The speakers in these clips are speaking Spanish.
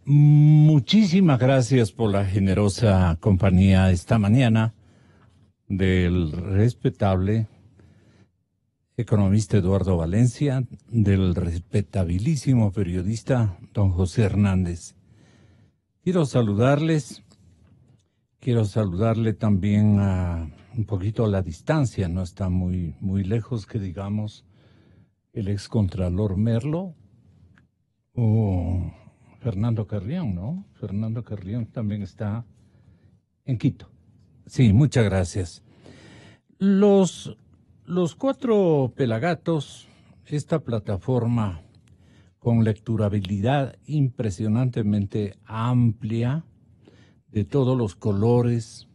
Muchísimas gracias por la generosa compañía esta mañana del respetable economista Eduardo Valencia, del respetabilísimo periodista don José Hernández. Quiero saludarle también a un poquito a la distancia, no está muy lejos que digamos el excontralor Merlo o Fernando Carrión, ¿no? Fernando Carrión también está en Quito. Sí, muchas gracias. Los cuatro pelagatos, esta plataforma con lecturabilidad impresionantemente amplia, de todos los colores,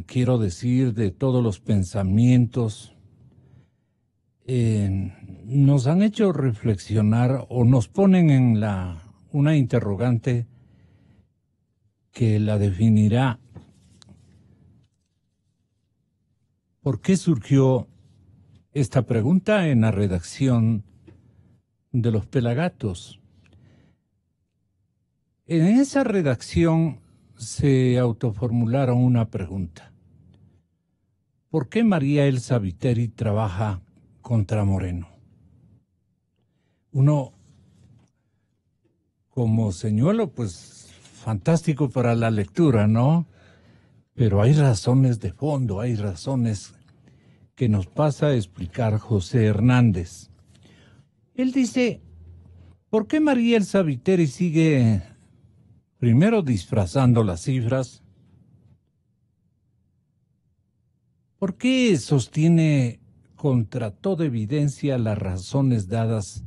quiero decir, de todos los pensamientos, nos han hecho reflexionar o nos ponen en una interrogante que la definirá. ¿Por qué surgió esta pregunta en la redacción de Los Pelagatos? En esa redacción se autoformularon una pregunta. ¿Por qué María Elsa Viteri trabaja contra Moreno? Uno, como señuelo, pues fantástico para la lectura, ¿no? Pero hay razones de fondo, hay razones que nos pasa a explicar José Hernández. Él dice, ¿por qué María Elsa Viteri sigue primero disfrazando las cifras? ¿Por qué sostiene contra toda evidencia las razones dadas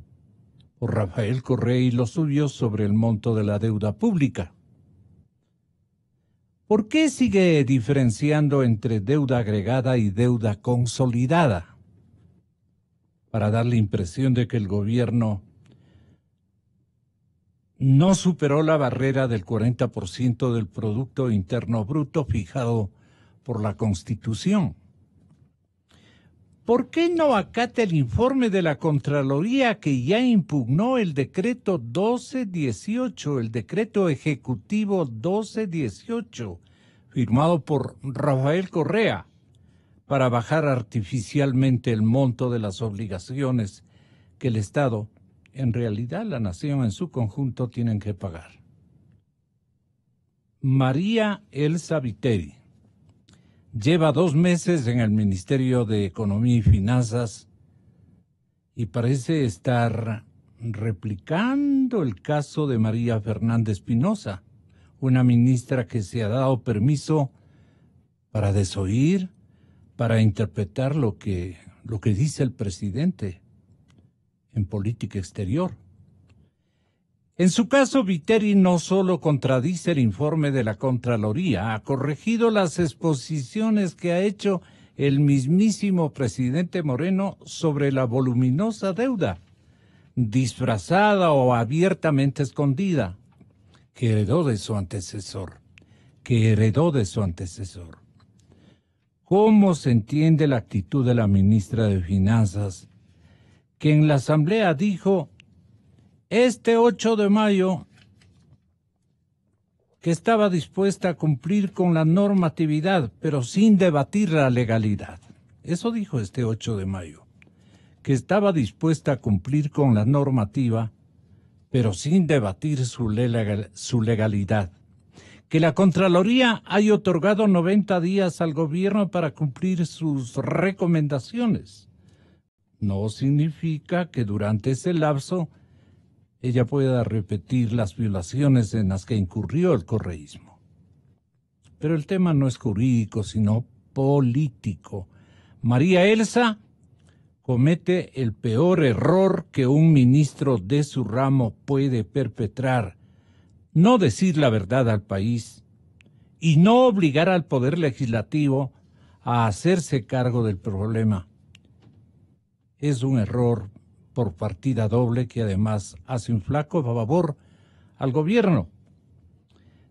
por Rafael Correa y los suyos sobre el monto de la deuda pública? ¿Por qué sigue diferenciando entre deuda agregada y deuda consolidada? Para dar la impresión de que el gobierno no superó la barrera del 40% del Producto Interno Bruto fijado por la Constitución. ¿Por qué no acata el informe de la Contraloría que ya impugnó el decreto 1218, el decreto ejecutivo 1218, firmado por Rafael Correa, para bajar artificialmente el monto de las obligaciones que el Estado, en realidad la nación en su conjunto, tienen que pagar? María Elsa Viteri lleva 2 meses en el Ministerio de Economía y Finanzas y parece estar replicando el caso de María Fernández Espinosa, una ministra que se ha dado permiso para desoír, para interpretar lo que dice el presidente en política exterior. En su caso, Viteri no solo contradice el informe de la Contraloría, ha corregido las exposiciones que ha hecho el mismísimo presidente Moreno sobre la voluminosa deuda, disfrazada o abiertamente escondida, que heredó de su antecesor. ¿Cómo se entiende la actitud de la ministra de Finanzas, que en la Asamblea dijo este 8 de mayo que estaba dispuesta a cumplir con la normatividad, pero sin debatir la legalidad? Eso dijo este 8 de mayo, que estaba dispuesta a cumplir con la normativa, pero sin debatir su legalidad. Que la Contraloría haya otorgado 90 días al gobierno para cumplir sus recomendaciones no significa que durante ese lapso ella pueda repetir las violaciones en las que incurrió el correísmo. Pero el tema no es jurídico, sino político. María Elsa comete el peor error que un ministro de su ramo puede perpetrar: no decir la verdad al país y no obligar al Poder Legislativo a hacerse cargo del problema. Es un error por partida doble que además hace un flaco favor al gobierno.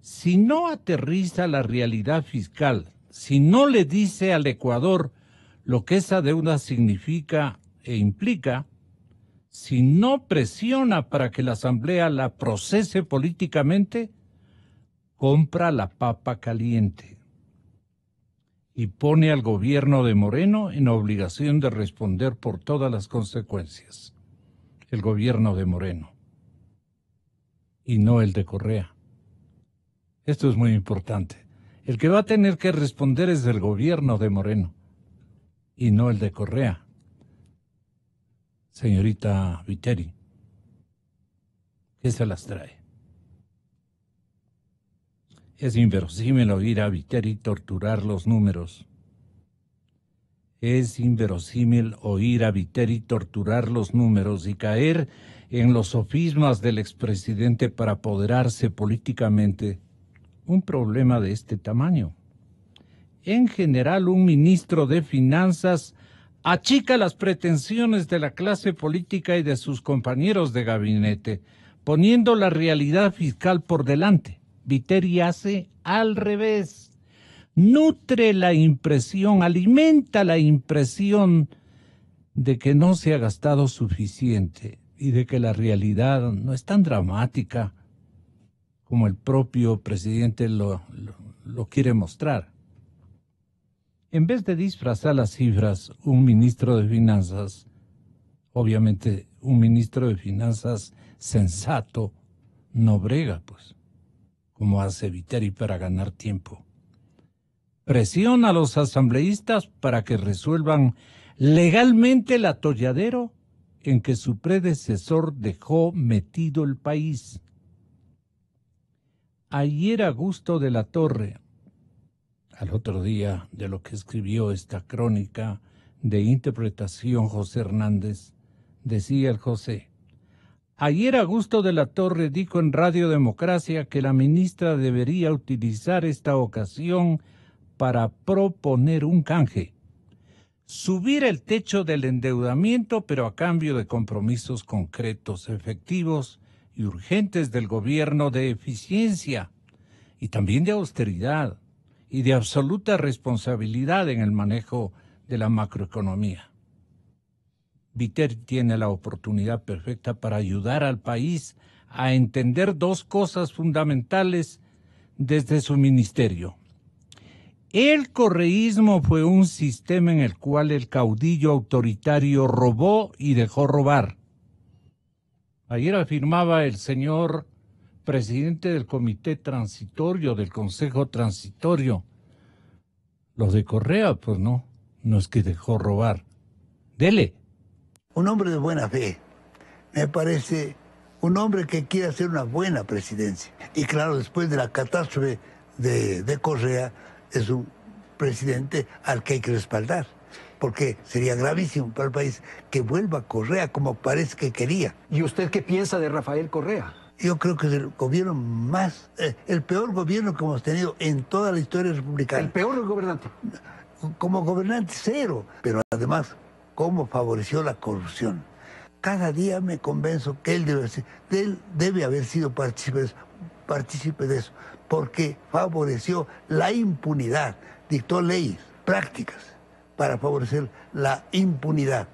Si no aterriza la realidad fiscal, si no le dice al Ecuador lo que esa deuda significa e implica, si no presiona para que la Asamblea la procese políticamente, compra la papa caliente y pone al gobierno de Moreno en obligación de responder por todas las consecuencias. El gobierno de Moreno y no el de Correa. Esto es muy importante. El que va a tener que responder es el gobierno de Moreno y no el de Correa. Señorita Viteri, ¿qué se las trae? Es inverosímil oír a Viteri torturar los números. Es inverosímil oír a Viteri torturar los números y caer en los sofismas del expresidente para apoderarse políticamente. Un problema de este tamaño. En general, un ministro de Finanzas achica las pretensiones de la clase política y de sus compañeros de gabinete, poniendo la realidad fiscal por delante. Viteri hace al revés. Nutre la impresión, alimenta la impresión de que no se ha gastado suficiente y de que la realidad no es tan dramática como el propio presidente lo quiere mostrar. En vez de disfrazar las cifras, un ministro de Finanzas, obviamente un ministro de Finanzas sensato, no brega, pues, como hace Viteri para ganar tiempo. Presiona a los asambleístas para que resuelvan legalmente el atolladero en que su predecesor dejó metido el país. Ayer Augusto de la Torre, al otro día de lo que escribió esta crónica de interpretación José Hernández, decía el José: ayer Augusto de la Torre dijo en Radio Democracia que la ministra debería utilizar esta ocasión para proponer un canje. Subir el techo del endeudamiento, pero a cambio de compromisos concretos, efectivos y urgentes del gobierno de eficiencia y también de austeridad y de absoluta responsabilidad en el manejo de la macroeconomía. Viteri tiene la oportunidad perfecta para ayudar al país a entender dos cosas fundamentales desde su ministerio. El correísmo fue un sistema en el cual el caudillo autoritario robó y dejó robar. Ayer afirmaba el señor presidente del Comité Transitorio, del Consejo Transitorio. Los de Correa, pues no es que dejó robar. Dele. Un hombre de buena fe, me parece un hombre que quiere hacer una buena presidencia. Y claro, después de la catástrofe de Correa, es un presidente al que hay que respaldar, porque sería gravísimo para el país que vuelva Correa como parece que quería. ¿Y usted qué piensa de Rafael Correa? Yo creo que es el gobierno más, el peor gobierno que hemos tenido en toda la historia republicana. ¿El peor gobernante? Como gobernante, cero, pero además, cómo favoreció la corrupción. Cada día me convenzo que él debe haber sido partícipe de eso, porque favoreció la impunidad, dictó leyes, prácticas para favorecer la impunidad.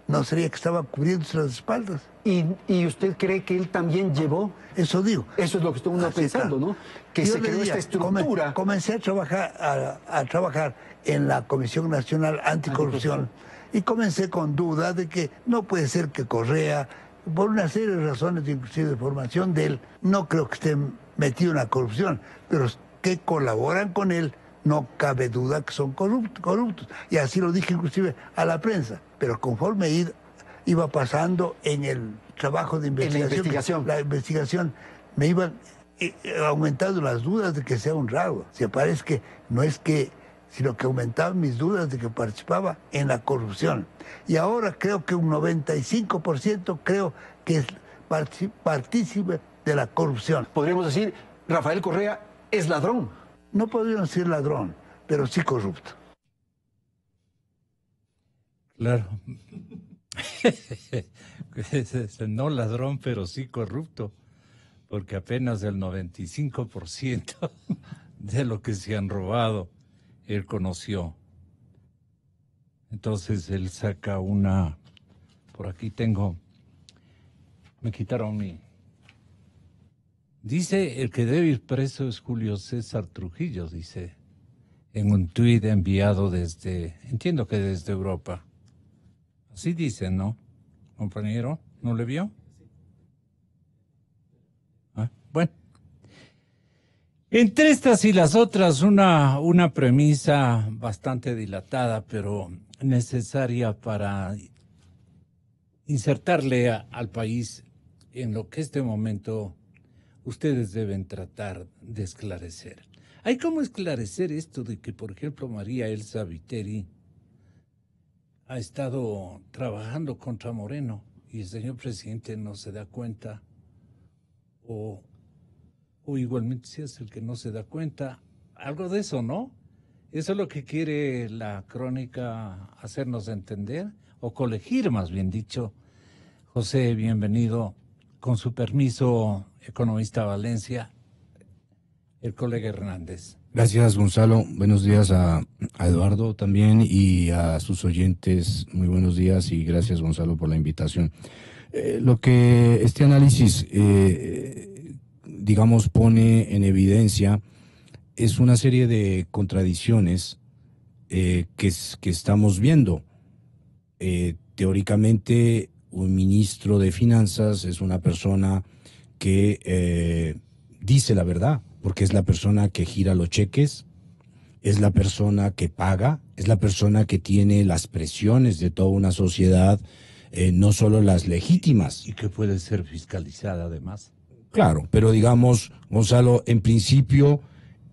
¿No sería que estaba cubriéndose las espaldas? ¿Y usted cree que él también llevó? Eso digo. Eso es lo que está uno pensando, claro, ¿no? Que yo se creó esta estructura. Comencé a trabajar en la Comisión Nacional Anticorrupción y comencé con dudas de que no puede ser que Correa, por una serie de razones, inclusive de formación de él, no creo que esté metido en la corrupción, pero que colaboran con él, no cabe duda que son corruptos. Y así lo dije inclusive a la prensa. Pero conforme iba pasando en el trabajo de investigación, la investigación, me iban aumentando las dudas de que sea honrado. Si parece que no es que, sino que aumentaban mis dudas de que participaba en la corrupción. Y ahora creo que un 95% creo que es partícipe de la corrupción. Podríamos decir, Rafael Correa es ladrón. No podríamos decir ladrón, pero sí corrupto. Claro. No ladrón, pero sí corrupto, porque apenas el 95% de lo que se han robado él conoció. Entonces él saca por aquí tengo Me quitaron mi... Dice, el que debe ir preso es Julio César Trujillo, dice, en un tuit enviado desde, entiendo que desde Europa. Así dice, ¿no, compañero? ¿No le vio? Ah, bueno. Entre estas y las otras, una premisa bastante dilatada, pero necesaria para insertarle al país en lo que este momento ustedes deben tratar de esclarecer. ¿Hay cómo esclarecer esto de que, por ejemplo, María Elsa Viteri ha estado trabajando contra Moreno y el señor presidente no se da cuenta? O igualmente si es el que no se da cuenta, algo de eso, ¿no? Eso es lo que quiere la crónica hacernos entender, o colegir, más bien dicho. José, bienvenido. Con su permiso, economista Valencia, el colega Hernández. Gracias, Gonzalo. Buenos días a Eduardo también y a sus oyentes. Muy buenos días y gracias, Gonzalo, por la invitación. Lo que este análisis, digamos, pone en evidencia es una serie de contradicciones que estamos viendo. Teóricamente, un ministro de Finanzas es una persona que dice la verdad, porque es la persona que gira los cheques, es la persona que paga, es la persona que tiene las presiones de toda una sociedad, no solo las legítimas. Y que puede ser fiscalizada además. Claro, pero digamos, Gonzalo, en principio,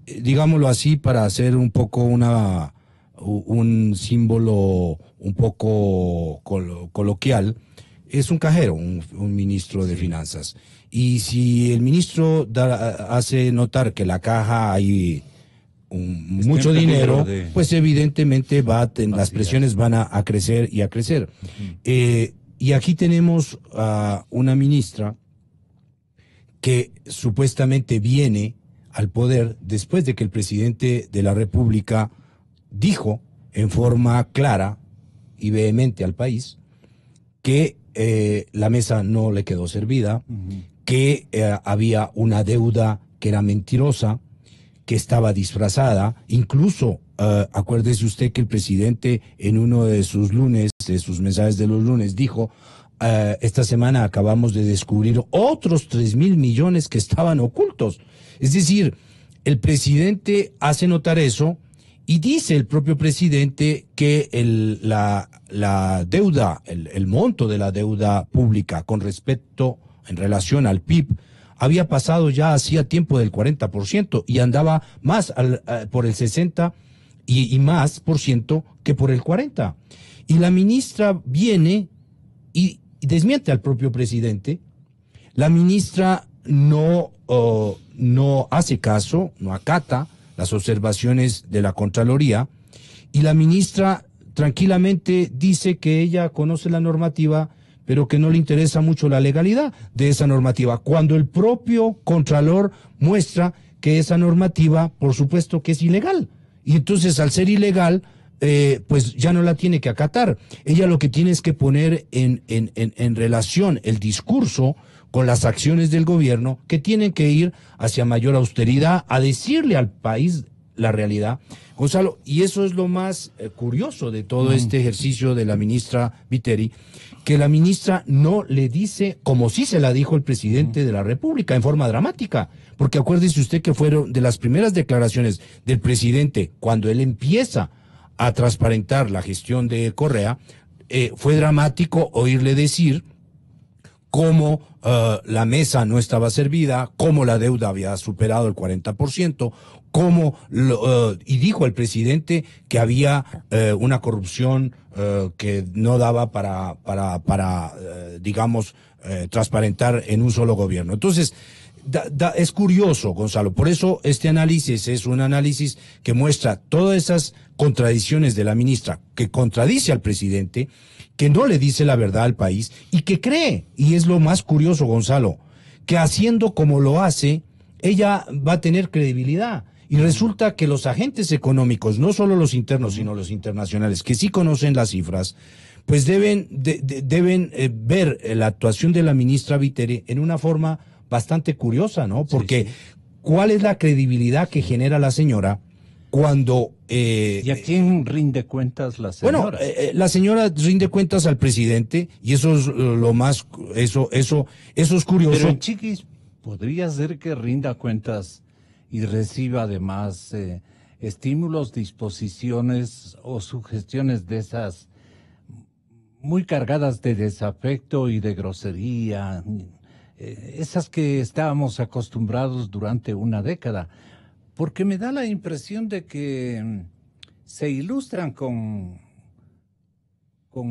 digámoslo así para hacer un poco un símbolo un poco coloquial, es un cajero, un ministro de Finanzas. Y si el ministro hace notar que la caja hay mucho dinero, pues evidentemente las presiones van a crecer y a crecer. Y aquí tenemos a una ministra que supuestamente viene al poder después de que el presidente de la República dijo en forma clara y vehemente al país que la mesa no le quedó servida, que había una deuda que era mentirosa, que estaba disfrazada. Incluso, acuérdese usted que el presidente en uno de sus mensajes de los lunes, dijo, esta semana acabamos de descubrir otros 3.000 millones que estaban ocultos. Es decir, el presidente hace notar eso y dice el propio presidente que la deuda, el monto de la deuda pública con respecto en relación al PIB había pasado ya hacía tiempo del 40% y andaba más por el 60% y más por ciento que por el 40%. Y la ministra viene y desmiente al propio presidente. La ministra no hace caso, no acata las observaciones de la Contraloría, y la ministra tranquilamente dice que ella conoce la normativa, pero que no le interesa mucho la legalidad de esa normativa, cuando el propio Contralor muestra que esa normativa, por supuesto, que es ilegal. Y entonces, al ser ilegal, pues ya no la tiene que acatar. Ella lo que tiene es que poner en relación el discurso con las acciones del gobierno, que tienen que ir hacia mayor austeridad, a decirle al país la realidad. Gonzalo, y eso es lo más curioso de todo este ejercicio de la ministra Viteri, que la ministra no le dice, como sí se la dijo el presidente de la República, en forma dramática, porque acuérdese usted que fueron de las primeras declaraciones del presidente, cuando él empieza a transparentar la gestión de Correa, fue dramático oírle decir cómo la mesa no estaba servida, cómo la deuda había superado el 40%, y dijo el presidente que había una corrupción que no daba para digamos, transparentar en un solo gobierno. Entonces, es curioso, Gonzalo, por eso este análisis es un análisis que muestra todas esas contradicciones de la ministra, que contradice al presidente, que no le dice la verdad al país y que cree, y es lo más curioso, Gonzalo, que haciendo como lo hace, ella va a tener credibilidad. Y resulta que los agentes económicos, no solo los internos, sino los internacionales, que sí conocen las cifras, pues deben ver la actuación de la ministra Viteri en una forma bastante curiosa, ¿no? Porque ¿cuál es la credibilidad que genera la señora cuando... ¿Y a quién rinde cuentas la señora? Bueno, la señora rinde cuentas al presidente y eso es lo más... Eso es curioso. Pero en Chiquis podría ser que rinda cuentas y reciba además estímulos, disposiciones o sugestiones de esas muy cargadas de desafecto y de grosería, esas que estábamos acostumbrados durante una década, porque me da la impresión de que se ilustran con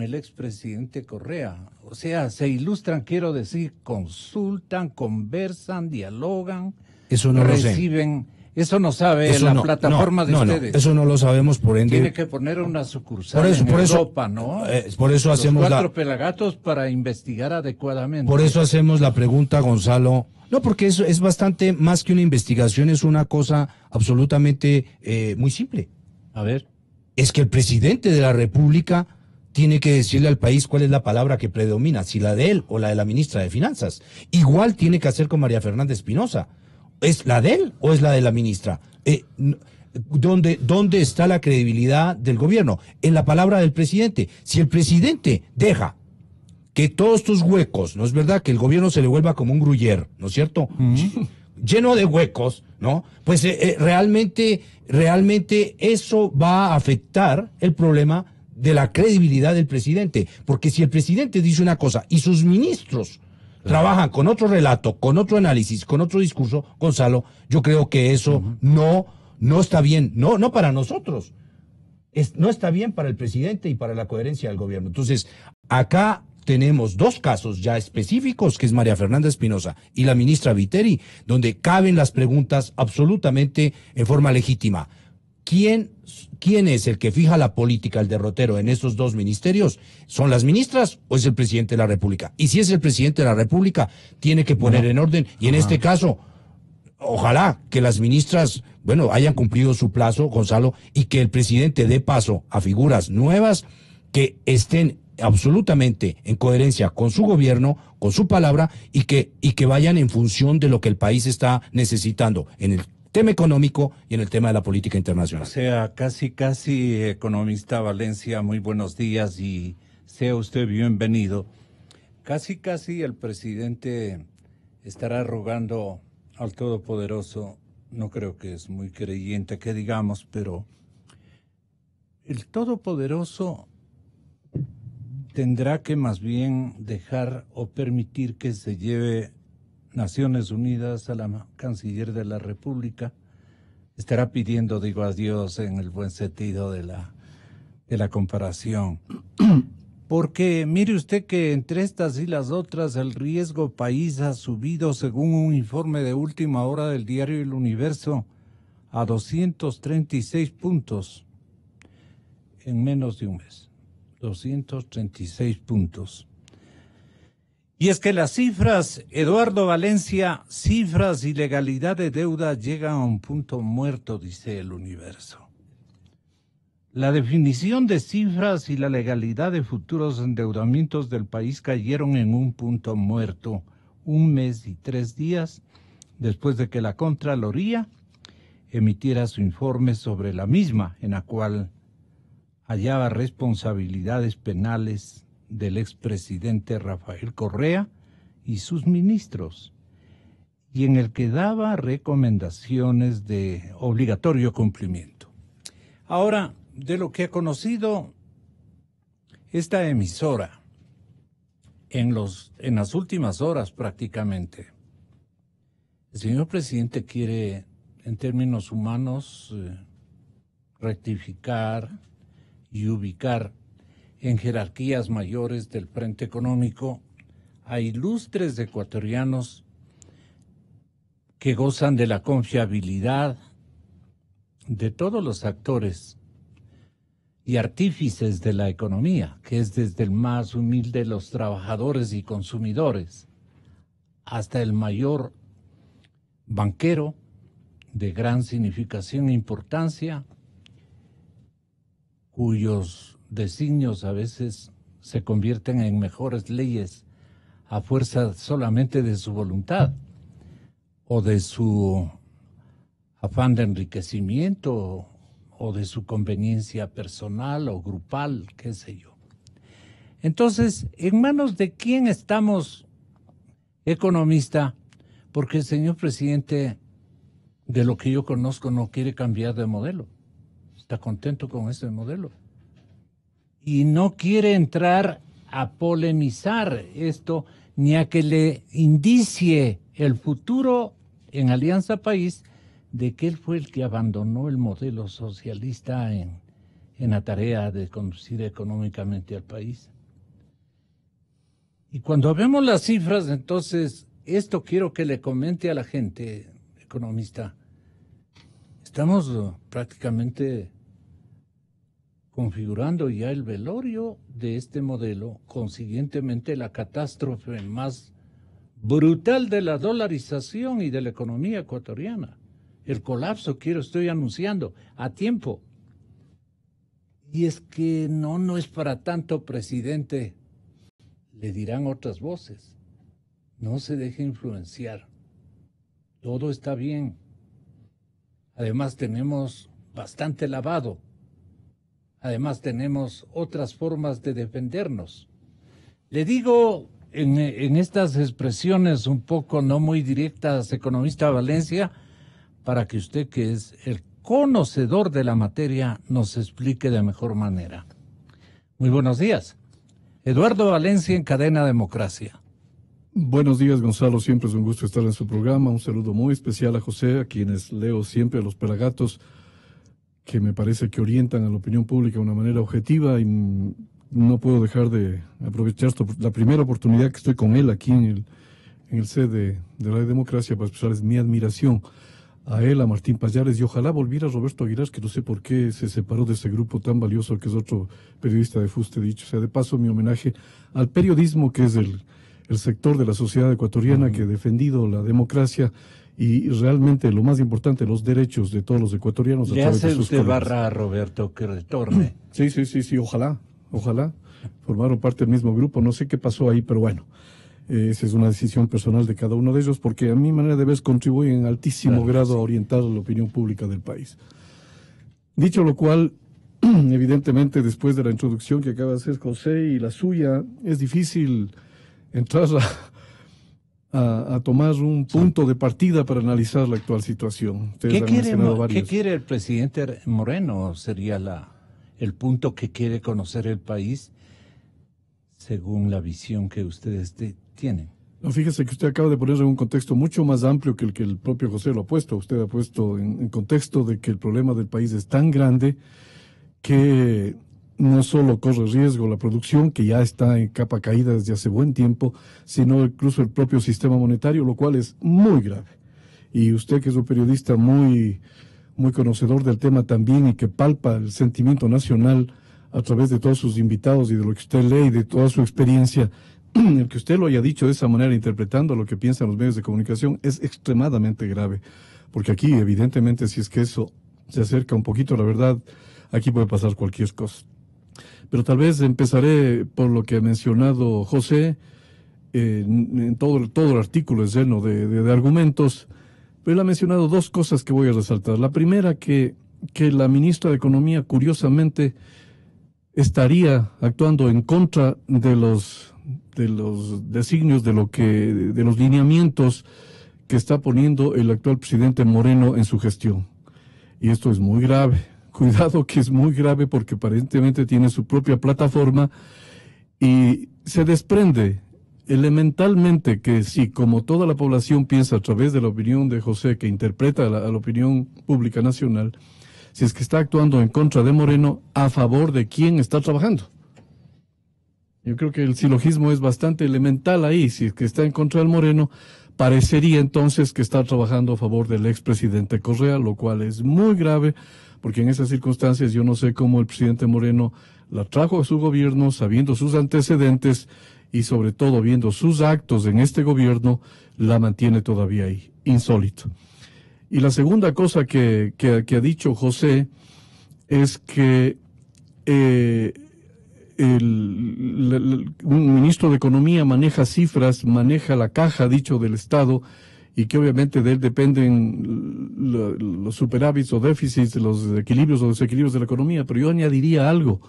el expresidente Correa. O sea, se ilustran, quiero decir, consultan, conversan, dialogan, eso no reciben. Eso no sabe la plataforma de ustedes. No, eso no lo sabemos, por ende. Tiene que poner una sucursal en Europa, ¿no? Por eso hacemos los 4 pelagatos para investigar adecuadamente. Por eso hacemos la pregunta, Gonzalo. No, porque eso es bastante más que una investigación, es una cosa absolutamente muy simple. A ver. Es que el presidente de la República tiene que decirle al país cuál es la palabra que predomina, si la de él o la de la ministra de Finanzas. Igual tiene que hacer con María Fernanda Espinosa. ¿Es la de él o es la de la ministra? ¿Dónde está la credibilidad del gobierno? En la palabra del presidente. Si el presidente deja que todos estos huecos, ¿no es verdad? Que el gobierno se le vuelva como un gruyer, ¿no es cierto? Lleno de huecos, ¿no? Pues realmente eso va a afectar el problema de la credibilidad del presidente. Porque si el presidente dice una cosa y sus ministros trabajan con otro relato, con otro análisis, con otro discurso, Gonzalo, yo creo que eso no está bien, no para nosotros, no está bien para el presidente y para la coherencia del gobierno. Entonces, acá tenemos 2 casos ya específicos, que es María Fernanda Espinosa y la ministra Viteri, donde caben las preguntas absolutamente en forma legítima. ¿Quién es el que fija la política, el derrotero en esos 2 ministerios? ¿Son las ministras o es el presidente de la República? Y si es el presidente de la República, tiene que poner en orden. Y en este caso, ojalá que las ministras, hayan cumplido su plazo, Gonzalo, y que el presidente dé paso a figuras nuevas que estén absolutamente en coherencia con su gobierno, con su palabra, y que vayan en función de lo que el país está necesitando en el tema económico y en el tema de la política internacional. O sea, casi, economista Valencia, muy buenos días y sea usted bienvenido. Casi el presidente estará rogando al Todopoderoso, no creo que es muy creyente que digamos, pero el Todopoderoso tendrá que más bien dejar o permitir que se lleve Naciones Unidas a la canciller de la República. Estará pidiendo, digo, a Dios en el buen sentido de la comparación. Porque mire usted que entre estas y las otras el riesgo país ha subido, según un informe de última hora del diario El Universo, a 236 puntos en menos de un mes. 236 puntos. Y es que las cifras, Eduardo Valencia, cifras y legalidad de deuda llegan a un punto muerto, dice El Universo. La definición de cifras y la legalidad de futuros endeudamientos del país cayeron en un punto muerto 1 mes y 3 días después de que la Contraloría emitiera su informe sobre la misma, en la cual hallaba responsabilidades penales del expresidente Rafael Correa y sus ministros, y en el que daba recomendaciones de obligatorio cumplimiento. Ahora, de lo que ha conocido esta emisora en las últimas horas prácticamente, el señor presidente quiere, en términos humanos, rectificar y ubicar en jerarquías mayores del frente económico a ilustres ecuatorianos que gozan de la confiabilidad de todos los actores y artífices de la economía, que es desde el más humilde de los trabajadores y consumidores hasta el mayor banquero de gran significación e importancia, cuyos designios a veces se convierten en mejores leyes a fuerza solamente de su voluntad o de su afán de enriquecimiento o de su conveniencia personal o grupal, qué sé yo. Entonces, ¿en manos de quién estamos, economista? Porque el señor presidente, de lo que yo conozco, no quiere cambiar de modelo. Está contento con ese modelo. Y no quiere entrar a polemizar esto, ni a que le indicie el futuro en Alianza País de que él fue el que abandonó el modelo socialista en la tarea de conducir económicamente al país. Y cuando vemos las cifras, entonces, esto quiero que le comente a la gente, economista. Estamos prácticamente configurando ya el velorio de este modelo, consiguientemente la catástrofe más brutal de la dolarización y de la economía ecuatoriana. El colapso, estoy anunciando, a tiempo. Y es que no es para tanto, presidente, le dirán otras voces. No se deje influenciar. Todo está bien. Además tenemos bastante lavado. Además tenemos otras formas de defendernos. Le digo en estas expresiones un poco no muy directas, economista Valencia, para que usted, que es el conocedor de la materia, nos explique de mejor manera. Muy buenos días. Eduardo Valencia en Cadena Democracia. Buenos días, Gonzalo. Siempre es un gusto estar en su programa. Un saludo muy especial a José, a quienes leo siempre, a los pelagatos, que me parece que orientan a la opinión pública de una manera objetiva, y no puedo dejar de aprovechar la primera oportunidad que estoy con él aquí en el sede de la Democracia para expresarles mi admiración a él, a Martín Payares, y ojalá volviera Roberto Aguilar, que no sé por qué se separó de ese grupo tan valioso que es otro periodista de fuste dicho. O sea, de paso, mi homenaje al periodismo, que es el sector de la sociedad ecuatoriana que ha defendido la democracia y realmente lo más importante, los derechos de todos los ecuatorianos. ¿Le hace usted barra a Roberto que retorne? Sí, ojalá. Formaron parte del mismo grupo, no sé qué pasó ahí, pero bueno. Esa es una decisión personal de cada uno de ellos, porque a mi manera de ver contribuyen en altísimo grado a orientar la opinión pública del país. Dicho lo cual, evidentemente después de la introducción que acaba de hacer José y la suya, es difícil entrar a tomar un punto de partida para analizar la actual situación. ¿Qué quiere el presidente Moreno? Sería el punto que quiere conocer el país según la visión que ustedes tienen. No, fíjese que usted acaba de poner en un contexto mucho más amplio que el propio José lo ha puesto. Usted ha puesto en contexto de que el problema del país es tan grande que no solo corre riesgo la producción, que ya está en capa caída desde hace buen tiempo, sino incluso el propio sistema monetario, lo cual es muy grave. Y usted, que es un periodista muy conocedor del tema también y que palpa el sentimiento nacional a través de todos sus invitados y de lo que usted lee y de toda su experiencia, el que usted lo haya dicho de esa manera, interpretando lo que piensan los medios de comunicación, es extremadamente grave. Porque aquí, evidentemente, si es que eso se acerca un poquito a la verdad, aquí puede pasar cualquier cosa. Pero tal vez empezaré por lo que ha mencionado José. En todo el artículo es lleno de argumentos, pero él ha mencionado dos cosas que voy a resaltar. La primera, que la ministra de Economía, curiosamente, estaría actuando en contra de los designios, de los lineamientos que está poniendo el actual presidente Moreno en su gestión. Y esto es muy grave. Cuidado, que es muy grave, porque aparentemente tiene su propia plataforma y se desprende elementalmente que si, como toda la población piensa a través de la opinión de José, que interpreta a la opinión pública nacional, si es que está actuando en contra de Moreno, ¿a favor de quién está trabajando? Yo creo que el silogismo es bastante elemental ahí. Si es que está en contra del Moreno, parecería entonces que está trabajando a favor del expresidente Correa, lo cual es muy grave, porque en esas circunstancias yo no sé cómo el presidente Moreno la trajo a su gobierno, sabiendo sus antecedentes y sobre todo viendo sus actos en este gobierno, la mantiene todavía ahí. Insólito. Y la segunda cosa que ha dicho José es que un ministro de Economía maneja cifras, maneja la caja, dicho, del Estado, y que obviamente de él dependen los superávits o déficits, los equilibrios o desequilibrios de la economía. Pero yo añadiría algo.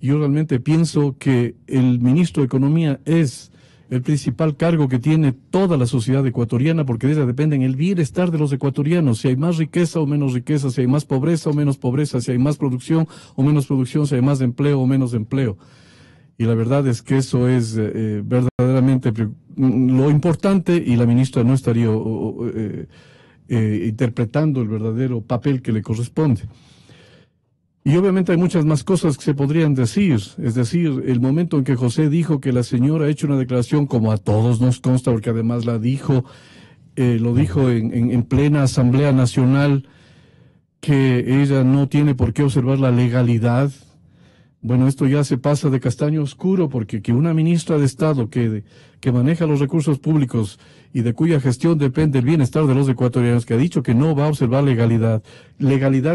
Yo realmente pienso que el ministro de Economía es el principal cargo que tiene toda la sociedad ecuatoriana, porque de ella depende el bienestar de los ecuatorianos, si hay más riqueza o menos riqueza, si hay más pobreza o menos pobreza, si hay más producción o menos producción, si hay más empleo o menos empleo. Y la verdad es que eso es verdaderamente lo importante, y la ministra no estaría interpretando el verdadero papel que le corresponde. Y obviamente hay muchas más cosas que se podrían decir. Es decir, el momento en que José dijo que la señora ha hecho una declaración, como a todos nos consta, porque además lo dijo en plena Asamblea Nacional, que ella no tiene por qué observar la legalidad. Bueno, esto ya se pasa de castaño oscuro, porque que una ministra de Estado que maneja los recursos públicos y de cuya gestión depende el bienestar de los ecuatorianos, que ha dicho que no va a observar legalidad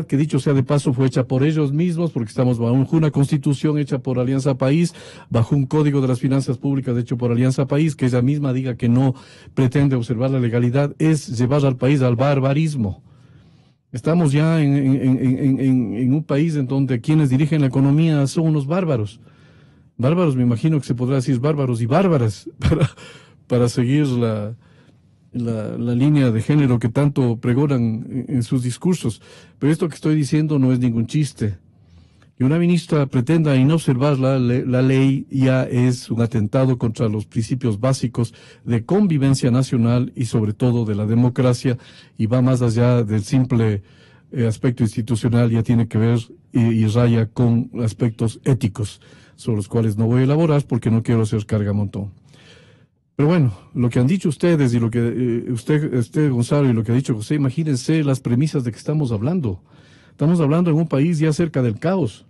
que, dicho sea de paso, fue hecha por ellos mismos, porque estamos bajo una constitución hecha por Alianza País, bajo un código de las finanzas públicas hecho por Alianza País, que ella misma diga que no pretende observar la legalidad, es llevar al país al barbarismo. Estamos ya en un país en donde quienes dirigen la economía son unos bárbaros. Bárbaros, me imagino que se podrá decir bárbaros y bárbaras para seguir la línea de género que tanto pregonan en sus discursos. Pero esto que estoy diciendo no es ningún chiste. Que una ministra pretenda inobservar la ley ya es un atentado contra los principios básicos de convivencia nacional y sobre todo de la democracia, y va más allá del simple aspecto institucional, ya tiene que ver y raya con aspectos éticos, sobre los cuales no voy a elaborar porque no quiero hacer carga montón. Pero bueno, lo que han dicho ustedes y lo que usted Gonzalo, y lo que ha dicho José, imagínense las premisas de que estamos hablando. Estamos hablando en un país ya cerca del caos.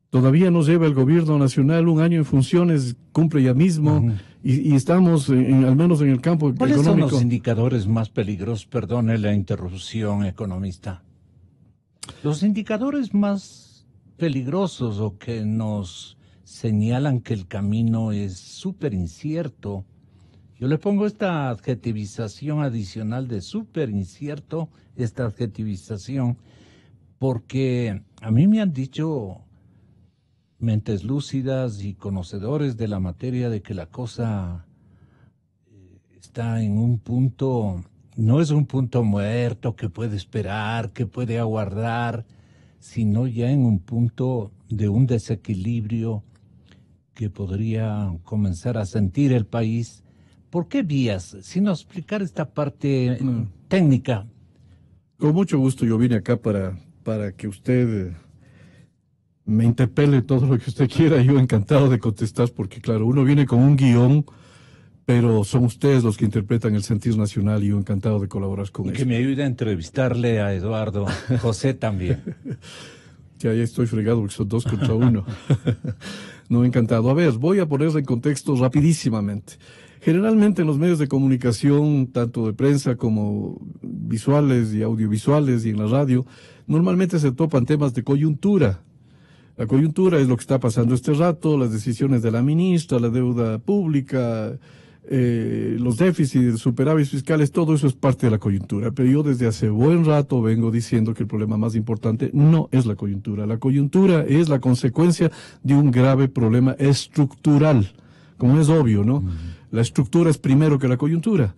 Todavía nos lleva el gobierno nacional un año en funciones, cumple ya mismo, y estamos, al menos en el campo económico. ¿Cuáles son los indicadores más peligrosos? Perdone la interrupción, economista. Los indicadores más peligrosos, o que nos señalan que el camino es súper incierto. Yo le pongo esta adjetivización adicional de súper incierto, esta adjetivización, porque a mí me han dicho mentes lúcidas y conocedores de la materia de que la cosa está en un punto, no es un punto muerto que puede esperar, que puede aguardar, sino ya en un punto de un desequilibrio que podría comenzar a sentir el país. ¿Por qué vías? Sino explicar esta parte técnica. Con mucho gusto yo vine acá para que usted me interpele todo lo que usted quiera. Yo encantado de contestar, porque claro, uno viene con un guión, pero son ustedes los que interpretan el sentir nacional, y yo encantado de colaborar con eso. Que me ayude a entrevistarle a Eduardo, José también. Ya estoy fregado porque son 2 contra 1. No, encantado. A ver, voy a ponerle en contexto rapidísimamente. Generalmente en los medios de comunicación, tanto de prensa como visuales y audiovisuales y en la radio, normalmente se topan temas de coyuntura. La coyuntura es lo que está pasando este rato, las decisiones de la ministra, la deuda pública, los déficits, superávits fiscales, todo eso es parte de la coyuntura. Pero yo desde hace buen rato vengo diciendo que el problema más importante no es la coyuntura. La coyuntura es la consecuencia de un grave problema estructural, como es obvio, ¿no? La estructura es primero que la coyuntura.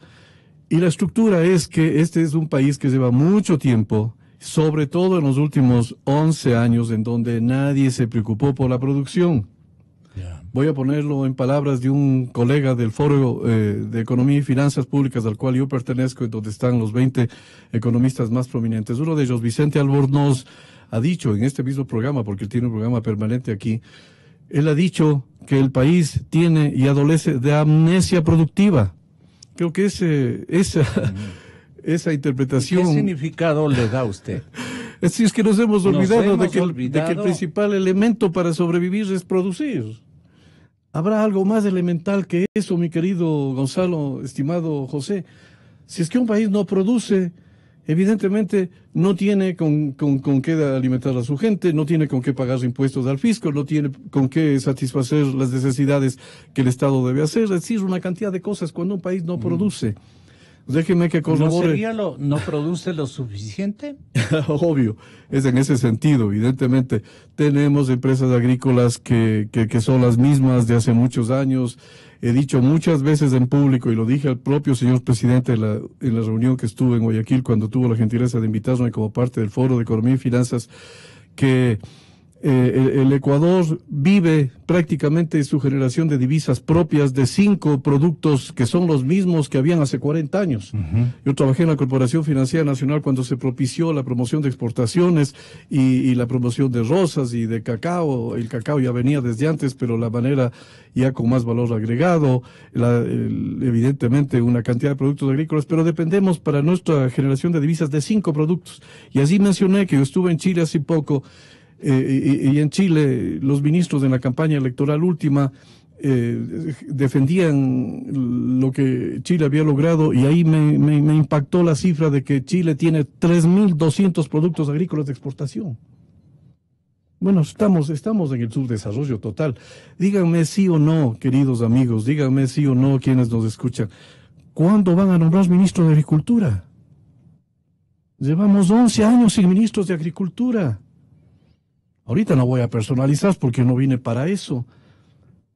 Y la estructura es que este es un país que lleva mucho tiempo, sobre todo en los últimos 11 años, en donde nadie se preocupó por la producción. Voy a ponerlo en palabras de un colega del Foro de Economía y Finanzas Públicas al cual yo pertenezco, en donde están los 20 economistas más prominentes. Uno de ellos, Vicente Albornoz, ha dicho en este mismo programa, porque él tiene un programa permanente aquí, él ha dicho que el país tiene y adolece de amnesia productiva. Creo que esa interpretación... ¿Qué significado le da a usted? Es que nos hemos olvidado de que el principal elemento para sobrevivir es producir. ¿Habrá algo más elemental que eso, mi querido Gonzalo, estimado José? Si es que un país no produce, evidentemente no tiene con qué alimentar a su gente, no tiene con qué pagar impuestos al fisco, no tiene con qué satisfacer las necesidades que el Estado debe hacer, es decir, una cantidad de cosas cuando un país no produce. Déjeme que corrobore. ¿No produce lo suficiente? Obvio, es en ese sentido, evidentemente. Tenemos empresas agrícolas que son las mismas de hace muchos años. He dicho muchas veces en público, y lo dije al propio señor presidente en la reunión que estuve en Guayaquil, cuando tuvo la gentileza de invitarme como parte del Foro de Economía y Finanzas, que el Ecuador vive prácticamente su generación de divisas propias de 5 productos que son los mismos que habían hace 40 años. Yo trabajé en la Corporación Financiera Nacional cuando se propició la promoción de exportaciones y la promoción de rosas y de cacao. El cacao ya venía desde antes, pero la manera ya con más valor agregado, evidentemente una cantidad de productos agrícolas, pero dependemos para nuestra generación de divisas de 5 productos. Y así mencioné que yo estuve en Chile hace poco. Y en Chile los ministros en la campaña electoral última defendían lo que Chile había logrado, y ahí me impactó la cifra de que Chile tiene 3.200 productos agrícolas de exportación. Bueno, estamos en el subdesarrollo total. Díganme sí o no, queridos amigos, díganme sí o no quienes nos escuchan. ¿Cuándo van a nombrar ministro de Agricultura? Llevamos 11 años sin ministros de Agricultura. Ahorita no voy a personalizar porque no vine para eso,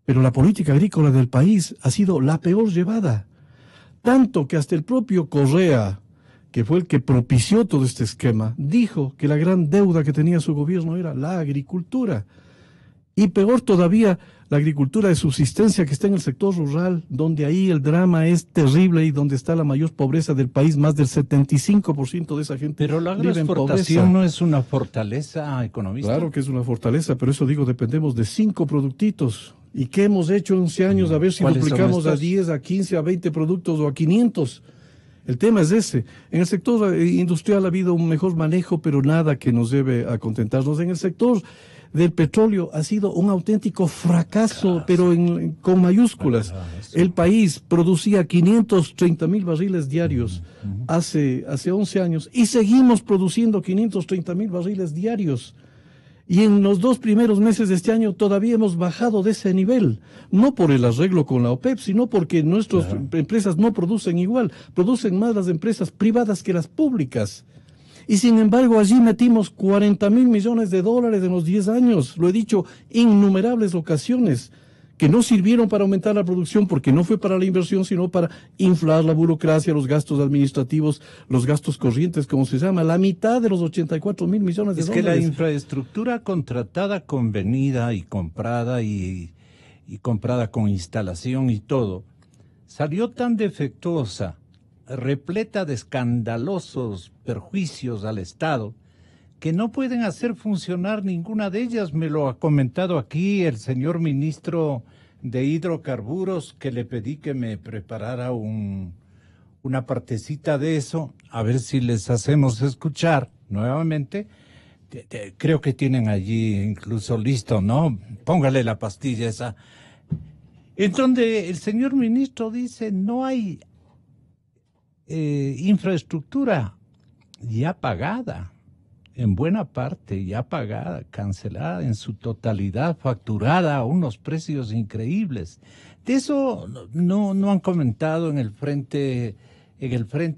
pero la política agrícola del país ha sido la peor llevada. Tanto que hasta el propio Correa, que fue el que propició todo este esquema, dijo que la gran deuda que tenía su gobierno era la agricultura. Y peor todavía, la agricultura de subsistencia que está en el sector rural, donde ahí el drama es terrible y donde está la mayor pobreza del país, más del 75% de esa gente. Pero la vive en agroexportación pobreza. no es una fortaleza económica. Claro que es una fortaleza, pero eso digo, dependemos de 5 productitos. ¿Y qué hemos hecho en 11 años? A ver si ¿Cuáles son duplicamos a estos? 10, a 15, a 20 productos o a 500. El tema es ese. En el sector industrial ha habido un mejor manejo, pero nada que nos debe a contentarnos. En el sector del petróleo ha sido un auténtico fracaso, pero con mayúsculas. El país producía 530.000 barriles diarios hace 11 años y seguimos produciendo 530.000 barriles diarios. Y en los 2 primeros meses de este año todavía hemos bajado de ese nivel, no por el arreglo con la OPEP, sino porque nuestras empresas no producen igual, producen más las empresas privadas que las públicas. Y sin embargo allí metimos $40.000 millones en los 10 años, lo he dicho innumerables ocasiones, que no sirvieron para aumentar la producción porque no fue para la inversión, sino para inflar la burocracia, los gastos administrativos, los gastos corrientes, como se llama, la mitad de los $84.000 millones de Es dólares. que la infraestructura contratada, convenida y comprada comprada con instalación y todo, salió tan defectuosa, repleta de escandalosos perjuicios al Estado, que no pueden hacer funcionar ninguna de ellas. Me lo ha comentado aquí el señor ministro de Hidrocarburos, que le pedí que me preparara una partecita de eso, a ver si les hacemos escuchar nuevamente. Creo que tienen allí incluso listo, ¿no? Póngale la pastilla esa. En donde el señor ministro dice, no hay infraestructura ya pagada. En buena parte ya pagada, cancelada en su totalidad, facturada a unos precios increíbles. De eso no han comentado en el frente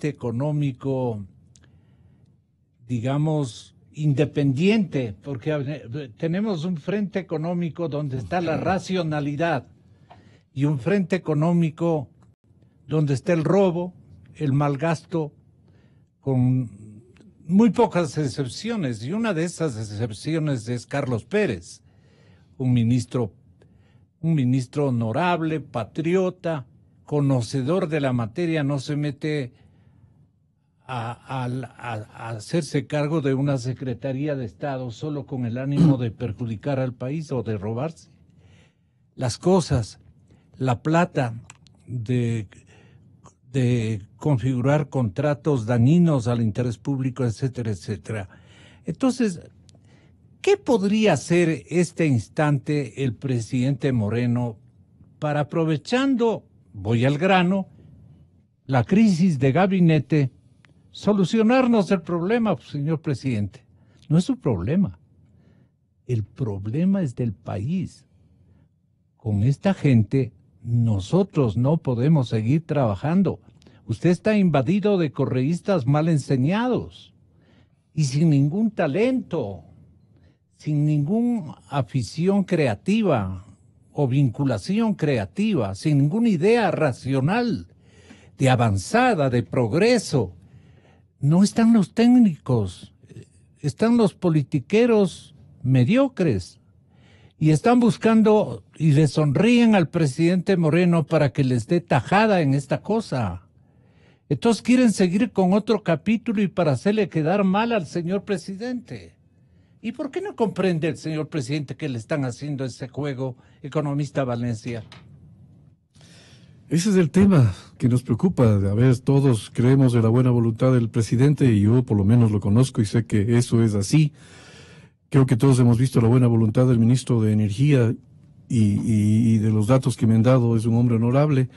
económico, digamos, independiente, porque tenemos un frente económico donde está la racionalidad y un frente económico donde está el robo, el malgasto, con muy pocas excepciones, y una de esas excepciones es Carlos Pérez, un ministro honorable, patriota, conocedor de la materia, no se mete a hacerse cargo de una Secretaría de Estado solo con el ánimo de perjudicar al país o de robarse las cosas, la plata, de configurar contratos dañinos al interés público, etcétera, etcétera. Entonces, ¿qué podría hacer este instante el presidente Moreno para, aprovechando, voy al grano, la crisis de gabinete, solucionarnos el problema, señor presidente. No es su problema. El problema es del país. Con esta gente nosotros no podemos seguir trabajando. Usted está invadido de correístas mal enseñados y sin ningún talento, sin ninguna afición creativa o vinculación creativa, sin ninguna idea racional, de avanzada, de progreso. No están los técnicos, están los politiqueros mediocres y están buscando y le sonríen al presidente Moreno para que les dé tajada en esta cosa. Entonces quieren seguir con otro capítulo y para hacerle quedar mal al señor presidente. ¿Y por qué no comprende el señor presidente que le están haciendo ese juego, economista Valencia? Ese es el tema que nos preocupa. A ver, todos creemos en la buena voluntad del presidente y yo por lo menos lo conozco y sé que eso es así. Creo que todos hemos visto la buena voluntad del ministro de Energía y de los datos que me han dado es un hombre honorable.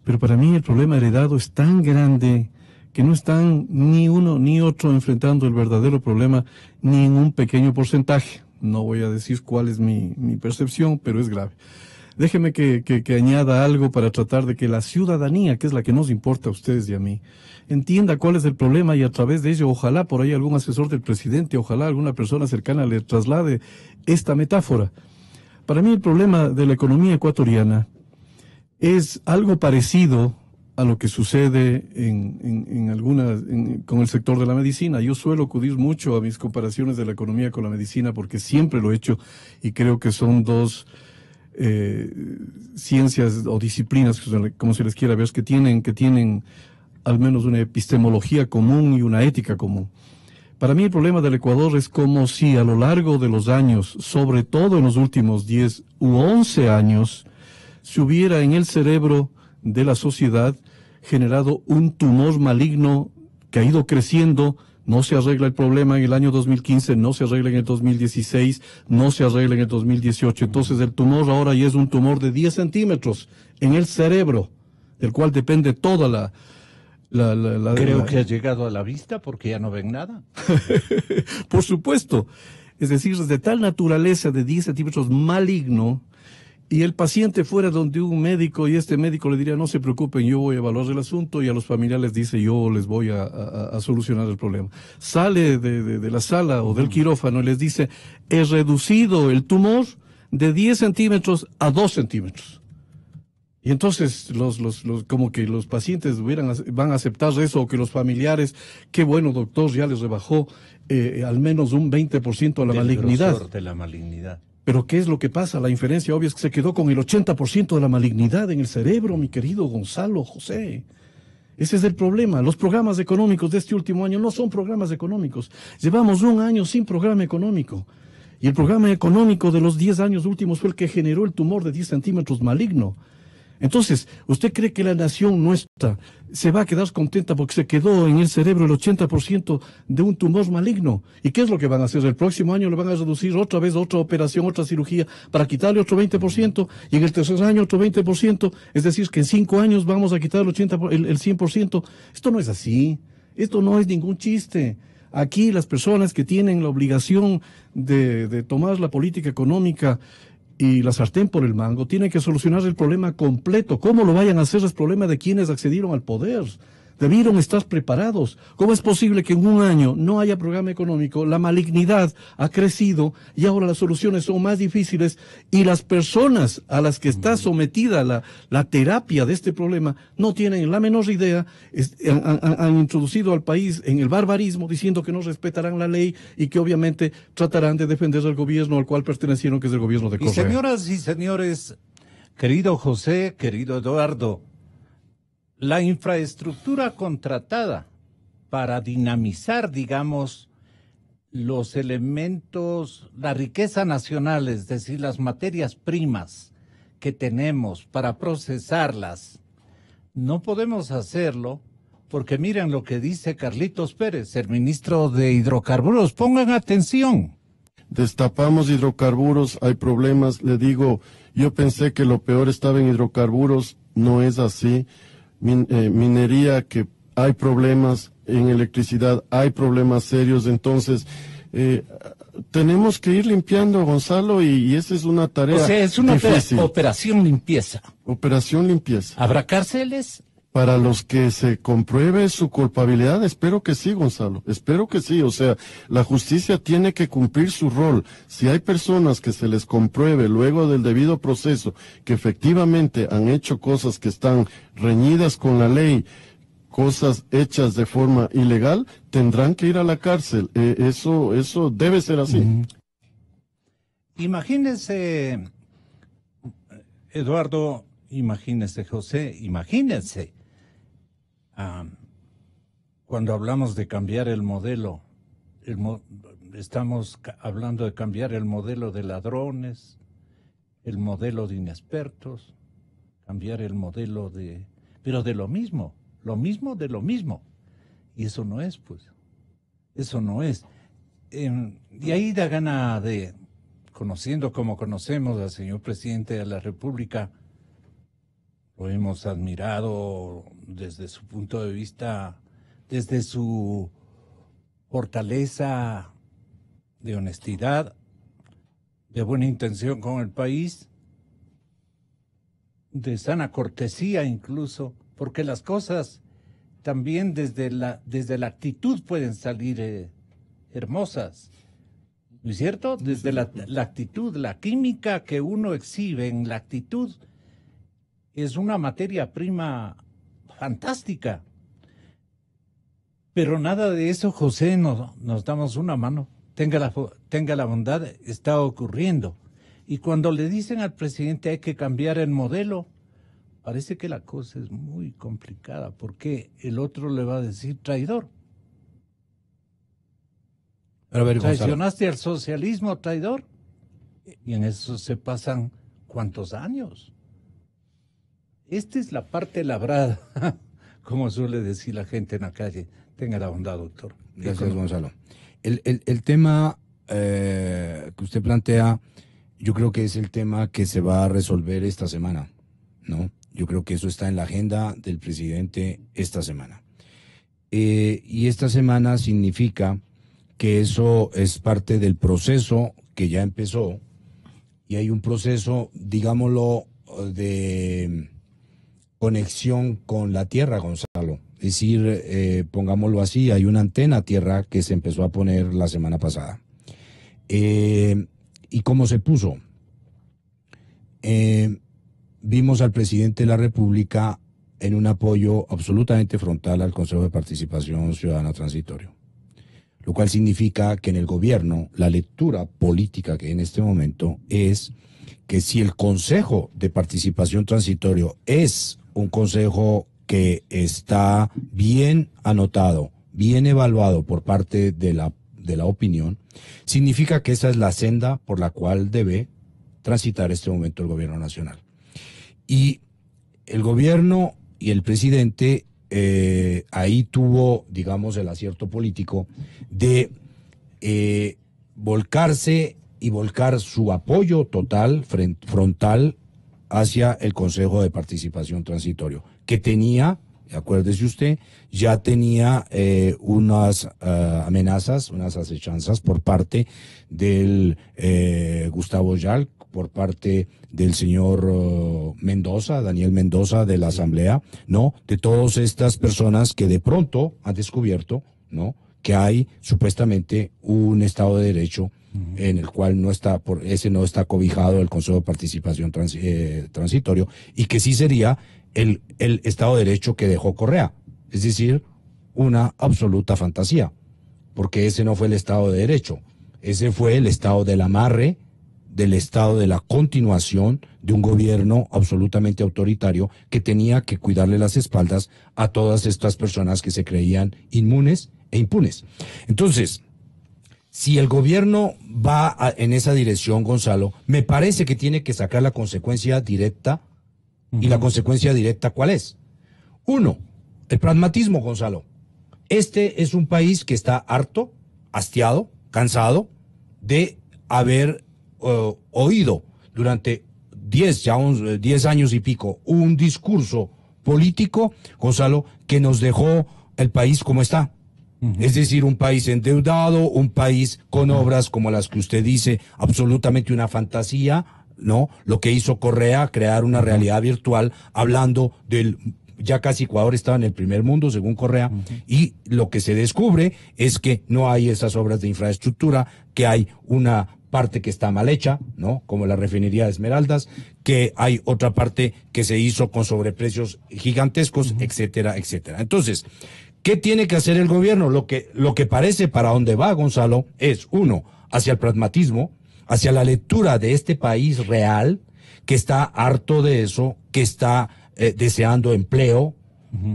Pero para mí el problema heredado es tan grande que no están ni uno ni otro enfrentando el verdadero problema ni en un pequeño porcentaje. No voy a decir cuál es mi percepción, pero es grave. Déjeme que añada algo para tratar de que la ciudadanía, que es la que nos importa a ustedes y a mí, entienda cuál es el problema y a través de ello, ojalá por ahí algún asesor del presidente, ojalá alguna persona cercana le traslade esta metáfora. Para mí el problema de la economía ecuatoriana es algo parecido a lo que sucede con el sector de la medicina. Yo suelo acudir mucho a mis comparaciones de la economía con la medicina porque siempre lo he hecho y creo que son dos ciencias o disciplinas, como se les quiera ver, que tienen al menos una epistemología común y una ética común. Para mí el problema del Ecuador es como si a lo largo de los años, sobre todo en los últimos 10 u 11 años, se hubiera en el cerebro de la sociedad generado un tumor maligno que ha ido creciendo. No se arregla el problema en el año 2015, no se arregla en el 2016, no se arregla en el 2018. Entonces el tumor ahora ya es un tumor de 10 centímetros en el cerebro, del cual depende toda la Creo que ha llegado a la vista porque ya no ven nada. Por supuesto. Es decir, es de tal naturaleza de 10 centímetros maligno, y el paciente fuera donde un médico y este médico le diría, no se preocupen, yo voy a evaluar el asunto, y a los familiares dice, yo les voy a solucionar el problema. Sale de la sala o del quirófano y les dice, he reducido el tumor de 10 centímetros a 2 centímetros. Y entonces como que los pacientes van a aceptar eso, o que los familiares, qué bueno doctor, ya les rebajó al menos un 20% a la malignidad. Grosor de la malignidad. Pero ¿qué es lo que pasa? La inferencia obvia es que se quedó con el 80% de la malignidad en el cerebro, mi querido Gonzalo José. Ese es el problema. Los programas económicos de este último año no son programas económicos. Llevamos un año sin programa económico. Y el programa económico de los 10 años últimos fue el que generó el tumor de 10 centímetros maligno. Entonces, ¿usted cree que la nación nuestra se va a quedar contenta porque se quedó en el cerebro el 80% de un tumor maligno? ¿Y qué es lo que van a hacer? El próximo año le van a reducir otra vez otra operación, otra cirugía, para quitarle otro 20%, y en el tercer año otro 20%, es decir, que en 5 años vamos a quitar el 100%. Esto no es así, esto no es ningún chiste. Aquí las personas que tienen la obligación de tomar la política económica y la sartén por el mango, tienen que solucionar el problema completo. ¿Cómo lo vayan a hacer? Es problema de quienes accedieron al poder. Debieron estar preparados. ¿Cómo es posible que en un año no haya programa económico? La malignidad ha crecido y ahora las soluciones son más difíciles, y las personas a las que está sometida la terapia de este problema no tienen la menor idea. Han introducido al país en el barbarismo, diciendo que no respetarán la ley y que obviamente tratarán de defender al gobierno al cual pertenecieron, que es el gobierno de Correa. Y señoras y señores, querido José, querido Eduardo, la infraestructura contratada para dinamizar, digamos, los elementos, la riqueza nacional, es decir, las materias primas que tenemos para procesarlas, no podemos hacerlo porque miren lo que dice Carlitos Pérez, el ministro de Hidrocarburos. Pongan atención. Destapamos hidrocarburos, hay problemas. Le digo, yo pensé que lo peor estaba en hidrocarburos, no es así. Minería, que hay problemas, en electricidad, hay problemas serios, entonces tenemos que ir limpiando, Gonzalo, y esa es una tarea O sea, es una difícil. operación limpieza. Operación limpieza. ¿Habrá cárceles? Para los que se compruebe su culpabilidad, espero que sí, Gonzalo, espero que sí. O sea, la justicia tiene que cumplir su rol. Si hay personas que se les compruebe luego del debido proceso que efectivamente han hecho cosas que están reñidas con la ley, cosas hechas de forma ilegal, tendrán que ir a la cárcel. Eso debe ser así. Imagínense, Eduardo, imagínense, José, imagínense. Cuando hablamos de cambiar el modelo, estamos hablando de cambiar el modelo de ladrones, el modelo de inexpertos, cambiar el modelo pero de lo mismo de lo mismo. Y eso no es, pues, eso no es. Y ahí da gana de, conociendo como conocemos al señor presidente de la República, lo hemos admirado desde su punto de vista, desde su fortaleza de honestidad, de buena intención con el país, de sana cortesía incluso, porque las cosas también desde la actitud pueden salir hermosas. ¿No es cierto? Desde la actitud, la química que uno exhibe en la actitud es una materia prima fantástica. Pero nada de eso, José, nos damos una mano. Tenga la bondad, está ocurriendo. Y cuando le dicen al presidente hay que cambiar el modelo, parece que la cosa es muy complicada, porque el otro le va a decir traidor. Pero a ver, Gonzalo, ¿Traicionaste al socialismo, traidor? Y en eso se pasan ¿cuántos años? Esta es la parte labrada, como suele decir la gente en la calle. Tenga la bondad, doctor. Gracias, Gonzalo. El tema que usted plantea, yo creo que es el tema que se va a resolver esta semana, ¿no? Yo creo que eso está en la agenda del presidente esta semana. Y esta semana significa que eso es parte del proceso que ya empezó, y hay un proceso, digámoslo, de conexión con la tierra, Gonzalo. Es decir, pongámoslo así, hay una antena tierra que se empezó a poner la semana pasada. ¿Y cómo se puso? Vimos al presidente de la República en un apoyo absolutamente frontal al Consejo de Participación Ciudadana Transitorio, lo cual significa que en el gobierno la lectura política que hay en este momento es que si el Consejo de Participación Transitorio es un consejo que está bien anotado, bien evaluado por parte de la opinión, significa que esa es la senda por la cual debe transitar este momento el gobierno nacional. Y el gobierno y el presidente ahí tuvo, digamos, el acierto político de volcarse y volcar su apoyo total, frontal, hacia el Consejo de Participación Transitorio, que tenía, acuérdese usted, ya tenía unas amenazas, unas acechanzas por parte del Gustavo Yal, por parte del señor Mendoza, Daniel Mendoza, de la Asamblea, ¿no? De todas estas personas que de pronto han descubierto, ¿no?, que hay supuestamente un Estado de Derecho en el cual no está cobijado el Consejo de Participación Transitorio, y que sí sería el Estado de Derecho que dejó Correa, es decir, una absoluta fantasía, porque ese no fue el Estado de Derecho, ese fue el Estado del amarre, del Estado de la continuación de un gobierno absolutamente autoritario que tenía que cuidarle las espaldas a todas estas personas que se creían inmunes e impunes. Entonces, si el gobierno va en esa dirección, Gonzalo, me parece que tiene que sacar la consecuencia directa. ¿Y la consecuencia directa cuál es? Uno, el pragmatismo, Gonzalo. Este es un país que está harto, hastiado, cansado de haber oído durante 10 años y pico un discurso político, Gonzalo, que nos dejó el país como está. Es decir, un país endeudado, un país con obras como las que usted dice, absolutamente una fantasía, ¿no? Lo que hizo Correa, crear una realidad virtual, hablando del, ya casi Ecuador estaba en el primer mundo, según Correa, y lo que se descubre es que no hay esas obras de infraestructura, que hay una parte que está mal hecha, ¿no? Como la refinería de Esmeraldas, que hay otra parte que se hizo con sobreprecios gigantescos, etcétera, etcétera. Entonces, ¿qué tiene que hacer el gobierno? Lo que parece para dónde va, Gonzalo, es, uno, hacia el pragmatismo, hacia la lectura de este país real, que está harto de eso, que está deseando empleo,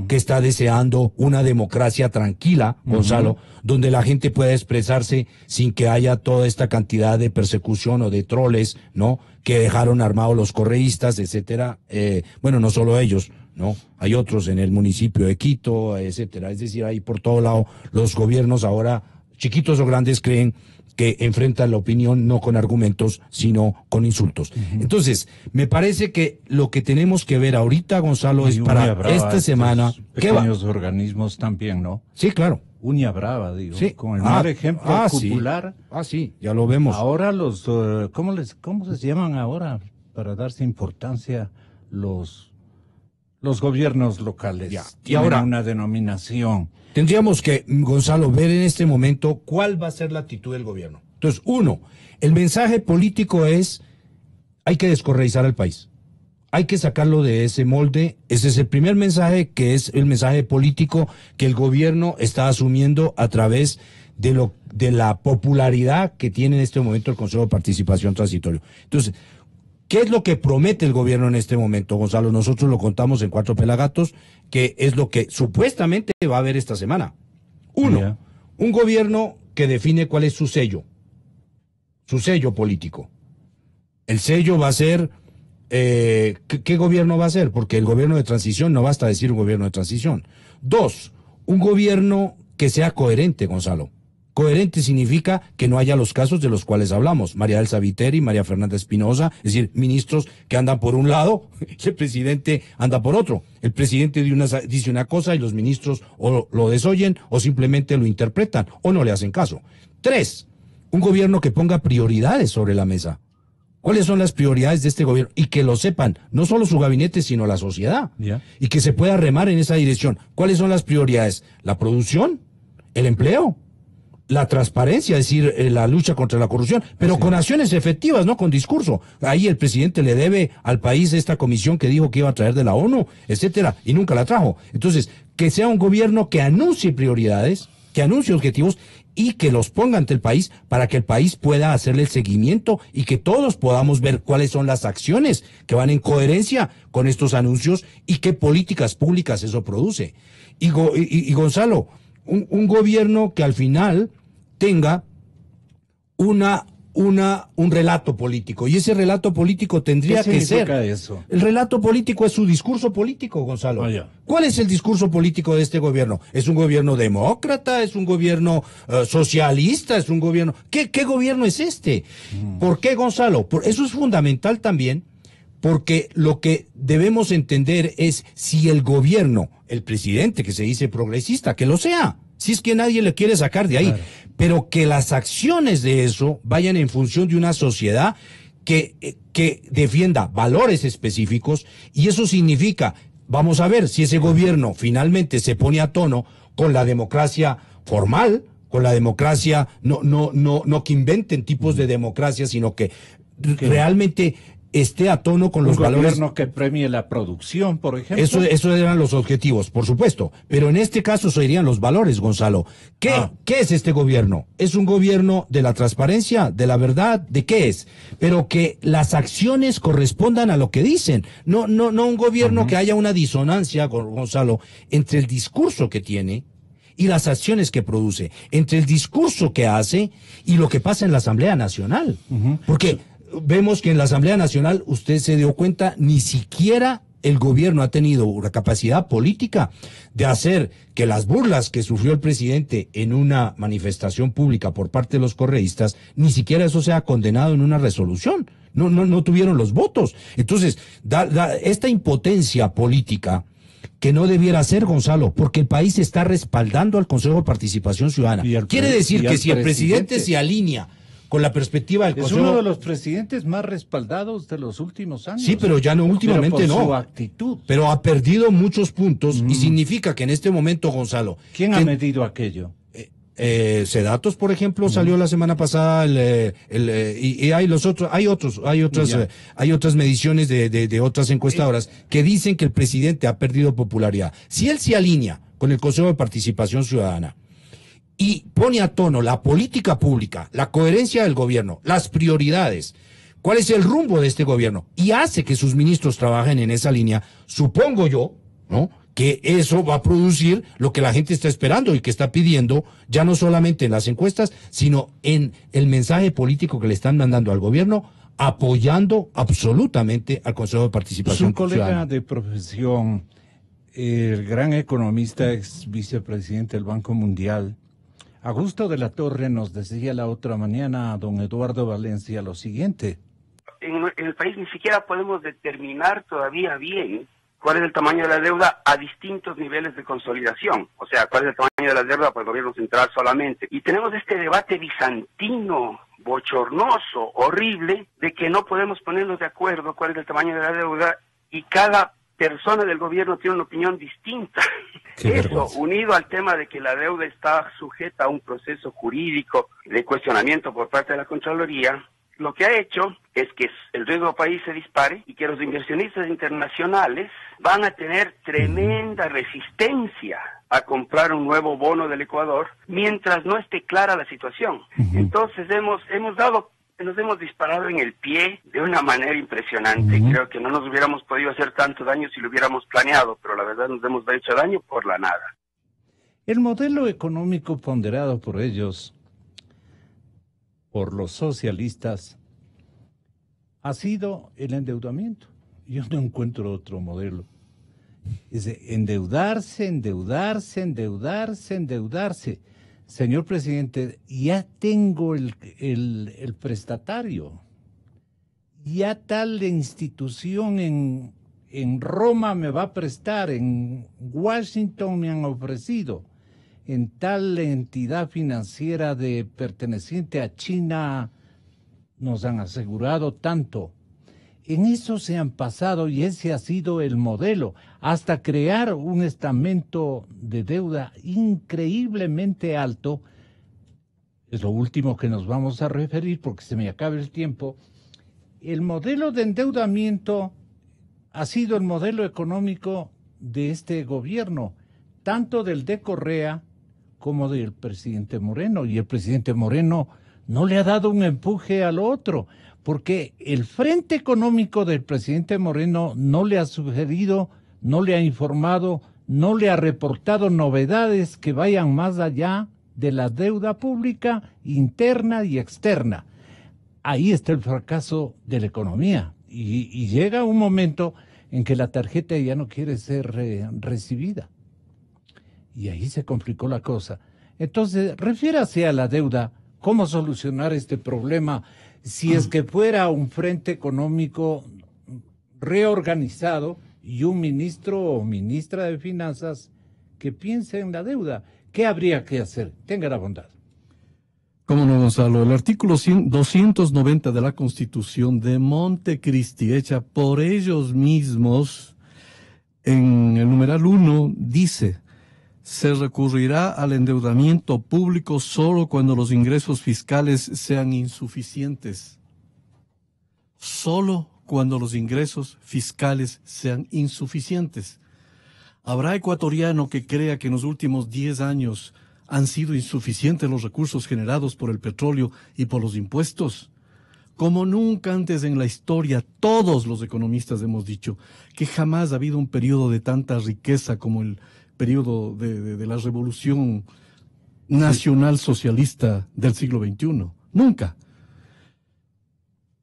que está deseando una democracia tranquila, Gonzalo, donde la gente pueda expresarse sin que haya toda esta cantidad de persecución o de troles, ¿no? Que dejaron armados los correístas, etcétera. Bueno, no solo ellos, ¿no? Hay otros en el municipio de Quito, etcétera. Es decir, ahí por todo lado los gobiernos ahora, chiquitos o grandes, creen que enfrentan la opinión no con argumentos, sino con insultos. Entonces, me parece que lo que tenemos que ver ahorita, Gonzalo, es para esta semana... Pequeños organismos también, ¿no? Sí, claro. Uña brava, digo, Sí. con el mal ejemplo popular. Sí, ya lo vemos. Ahora los, ¿cómo se llaman ahora? Para darse importancia, los gobiernos locales. Ya. Y Tienen ahora una denominación. Tendríamos que, Gonzalo, ver en este momento cuál va a ser la actitud del gobierno. Entonces, uno, el mensaje político es, hay que descorreizar al país. Hay que sacarlo de ese molde. Ese es el primer mensaje, que es el mensaje político que el gobierno está asumiendo a través de la popularidad que tiene en este momento el Consejo de Participación Transitorio. Entonces, ¿qué es lo que promete el gobierno en este momento, Gonzalo? Nosotros lo contamos en 4 Pelagatos, que es lo que supuestamente va a haber esta semana. Uno, un gobierno que define cuál es su sello político. El sello va a ser, ¿qué gobierno va a ser? Porque el gobierno de transición no basta decir un gobierno de transición. 2, un gobierno que sea coherente, Gonzalo. Coherente significa que no haya los casos de los cuales hablamos. María Elsa Viteri, María Fernanda Espinosa, es decir, ministros que andan por un lado y el presidente anda por otro. El presidente dice una cosa y los ministros o lo desoyen o simplemente lo interpretan o no le hacen caso. 3, un gobierno que ponga prioridades sobre la mesa. ¿Cuáles son las prioridades de este gobierno? Y que lo sepan, no solo su gabinete, sino la sociedad. Y que se pueda remar en esa dirección. ¿Cuáles son las prioridades? La producción, el empleo, la transparencia, es decir, la lucha contra la corrupción, pero con acciones efectivas, no con discurso. Ahí el presidente le debe al país esta comisión que dijo que iba a traer de la ONU, etcétera, y nunca la trajo. Entonces, que sea un gobierno que anuncie prioridades, que anuncie objetivos y que los ponga ante el país para que el país pueda hacerle el seguimiento y que todos podamos ver cuáles son las acciones que van en coherencia con estos anuncios y qué políticas públicas eso produce. Y Gonzalo, un gobierno que al final tenga un relato político, y ese relato político tendría que ser... Eso? El relato político es su discurso político, Gonzalo. ¿Cuál es el discurso político de este gobierno? ¿Es un gobierno demócrata? ¿Es un gobierno socialista? ¿Es un gobierno... ¿Qué gobierno es este? ¿Por qué, Gonzalo? Eso es fundamental también, porque lo que debemos entender es si el gobierno, el presidente que se dice progresista, que lo sea, si es que nadie le quiere sacar de ahí, pero que las acciones de eso vayan en función de una sociedad que defienda valores específicos, y eso significa, vamos a ver si ese gobierno finalmente se pone a tono con la democracia formal, con la democracia, no que inventen tipos de democracia, sino que realmente esté a tono con los valores. Un gobierno que premie la producción, por ejemplo. Eso eran los objetivos, por supuesto. Pero en este caso serían los valores, Gonzalo. ¿Qué es este gobierno? ¿Es un gobierno de la transparencia, de la verdad? ¿De qué es? Pero que las acciones correspondan a lo que dicen. No un gobierno que haya una disonancia, Gonzalo, entre el discurso que tiene y las acciones que produce, entre el discurso que hace y lo que pasa en la Asamblea Nacional. Porque vemos que en la Asamblea Nacional, usted se dio cuenta, ni siquiera el gobierno ha tenido la capacidad política de hacer que las burlas que sufrió el presidente en una manifestación pública por parte de los correístas, ni siquiera eso sea condenado en una resolución. No tuvieron los votos. Entonces, esta impotencia política que no debiera ser, Gonzalo, porque el país está respaldando al Consejo de Participación Ciudadana. Quiere decir que si el presidente se alinea con la perspectiva del Consejo... Es uno de los presidentes más respaldados de los últimos años. Sí, pero ya no, últimamente pero por no. su actitud. Pero ha perdido muchos puntos y significa que en este momento, Gonzalo... ¿Quién ha medido aquello? Sedatos, por ejemplo, salió la semana pasada y hay otras mediciones de otras encuestadoras que dicen que el presidente ha perdido popularidad. Si él se alinea con el Consejo de Participación Ciudadana y pone a tono la política pública, la coherencia del gobierno, las prioridades, cuál es el rumbo de este gobierno y hace que sus ministros trabajen en esa línea, supongo yo, ¿no?, que eso va a producir lo que la gente está esperando y que está pidiendo, ya no solamente en las encuestas, sino en el mensaje político que le están mandando al gobierno, apoyando absolutamente al Consejo de Participación Su colega Ciudadana. de profesión, el gran economista, ex vicepresidente del Banco Mundial, Augusto de la Torre, nos decía la otra mañana a don Eduardo Valencia lo siguiente. En el país ni siquiera podemos determinar todavía bien cuál es el tamaño de la deuda a distintos niveles de consolidación. O sea, cuál es el tamaño de la deuda para el gobierno central solamente. Y tenemos este debate bizantino, bochornoso, horrible, de que no podemos ponernos de acuerdo cuál es el tamaño de la deuda y cada persona del gobierno tiene una opinión distinta. Eso, unido al tema de que la deuda está sujeta a un proceso jurídico de cuestionamiento por parte de la Contraloría, lo que ha hecho es que el riesgo país se dispare y que los inversionistas internacionales van a tener tremenda resistencia a comprar un nuevo bono del Ecuador mientras no esté clara la situación. Entonces nos hemos disparado en el pie de una manera impresionante. Creo que no nos hubiéramos podido hacer tanto daño si lo hubiéramos planeado, pero la verdad nos hemos hecho daño por la nada. El modelo económico ponderado por ellos, por los socialistas, ha sido el endeudamiento. Yo no encuentro otro modelo. Es de endeudarse, endeudarse, endeudarse, endeudarse. Señor presidente, ya tengo el prestatario. Ya tal institución en Roma me va a prestar, en Washington me han ofrecido, en tal entidad financiera perteneciente a China nos han asegurado tanto. En eso se han pasado y ese ha sido el modelo, hasta crear un estamento de deuda increíblemente alto. Es lo último que nos vamos a referir porque se me acaba el tiempo. El modelo de endeudamiento ha sido el modelo económico de este gobierno, tanto del de Correa como del presidente Moreno. Y el presidente Moreno no le ha dado un empuje al otro, porque el frente económico del presidente Moreno no le ha sugerido, no le ha informado, no le ha reportado novedades que vayan más allá de la deuda pública interna y externa. Ahí está el fracaso de la economía. Y llega un momento en que la tarjeta ya no quiere ser recibida. Y ahí se complicó la cosa. Entonces, refiérase a la deuda, cómo solucionar este problema si es que fuera un frente económico reorganizado y un ministro o ministra de Finanzas que piense en la deuda. ¿Qué habría que hacer? Tenga la bondad. Cómo no, Gonzalo. El artículo 290 de la Constitución de Montecristi, hecha por ellos mismos, en el numeral 1, dice: se recurrirá al endeudamiento público solo cuando los ingresos fiscales sean insuficientes. Solo cuando los ingresos fiscales sean insuficientes. ¿Habrá ecuatoriano que crea que en los últimos 10 años han sido insuficientes los recursos generados por el petróleo y por los impuestos? Como nunca antes en la historia, todos los economistas hemos dicho que jamás ha habido un periodo de tanta riqueza como el periodo de la revolución nacional socialista del siglo XXI. Nunca.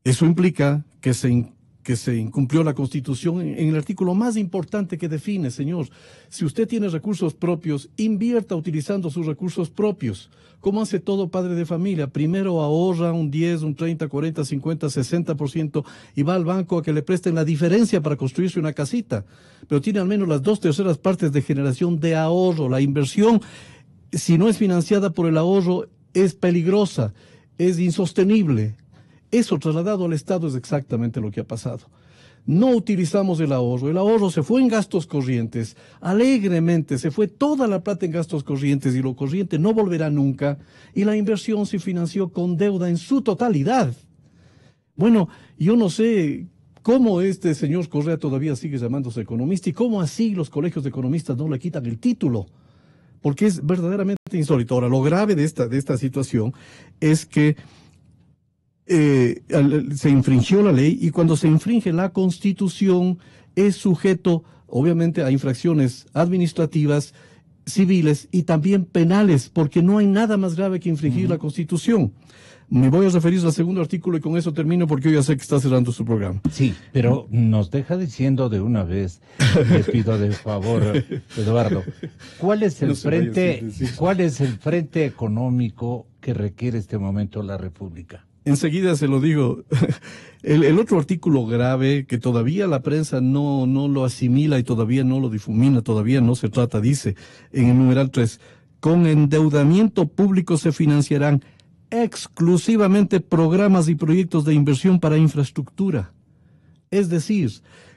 Eso implica que se que se incumplió la Constitución en el artículo más importante que define, señor. Si usted tiene recursos propios, invierta utilizando sus recursos propios. ¿Cómo hace todo padre de familia? Primero ahorra un 10, un 30, 40, 50, 60% y va al banco a que le presten la diferencia para construirse una casita. Pero tiene al menos las 2/3 partes de generación de ahorro. La inversión, si no es financiada por el ahorro, es peligrosa, es insostenible. Eso trasladado al Estado es exactamente lo que ha pasado. No utilizamos el ahorro se fue en gastos corrientes, alegremente se fue toda la plata en gastos corrientes y lo corriente no volverá nunca, y la inversión se financió con deuda en su totalidad. Bueno, yo no sé cómo este señor Correa todavía sigue llamándose economista y cómo así los colegios de economistas no le quitan el título, porque es verdaderamente insólito. Ahora, lo grave de esta situación es que se infringió la ley, y cuando se infringe la Constitución es sujeto obviamente a infracciones administrativas, civiles y también penales, porque no hay nada más grave que infringir la Constitución. Me voy a referir al segundo artículo y con eso termino, porque yo ya sé que está cerrando su programa. Sí, pero nos deja diciendo de una vez, le pido de favor, Eduardo, ¿cuál es el frente económico que requiere este momento la República? Enseguida se lo digo. El otro artículo grave que todavía la prensa no lo asimila y todavía no lo difumina, todavía no se trata, dice en el numeral 3, con endeudamiento público se financiarán exclusivamente programas y proyectos de inversión para infraestructura. Es decir,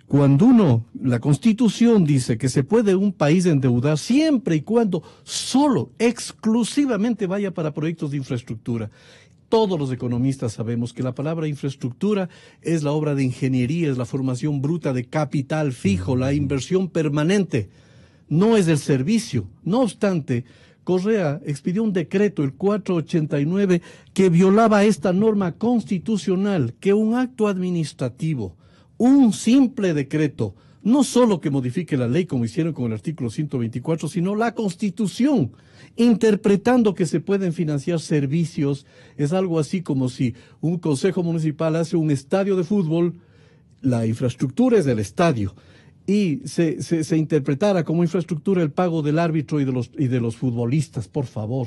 cuando la Constitución dice que se puede un país endeudar siempre y cuando solo, exclusivamente vaya para proyectos de infraestructura. Todos los economistas sabemos que la palabra infraestructura es la obra de ingeniería, es la formación bruta de capital fijo, la inversión permanente, no es el servicio. No obstante, Correa expidió un decreto, el 489, que violaba esta norma constitucional, que un acto administrativo, un simple decreto, no solo que modifique la ley como hicieron con el artículo 124, sino la Constitución, interpretando que se pueden financiar servicios. Es algo así como si un consejo municipal hace un estadio de fútbol, la infraestructura es del estadio, y se interpretara como infraestructura el pago del árbitro y de los futbolistas. Por favor,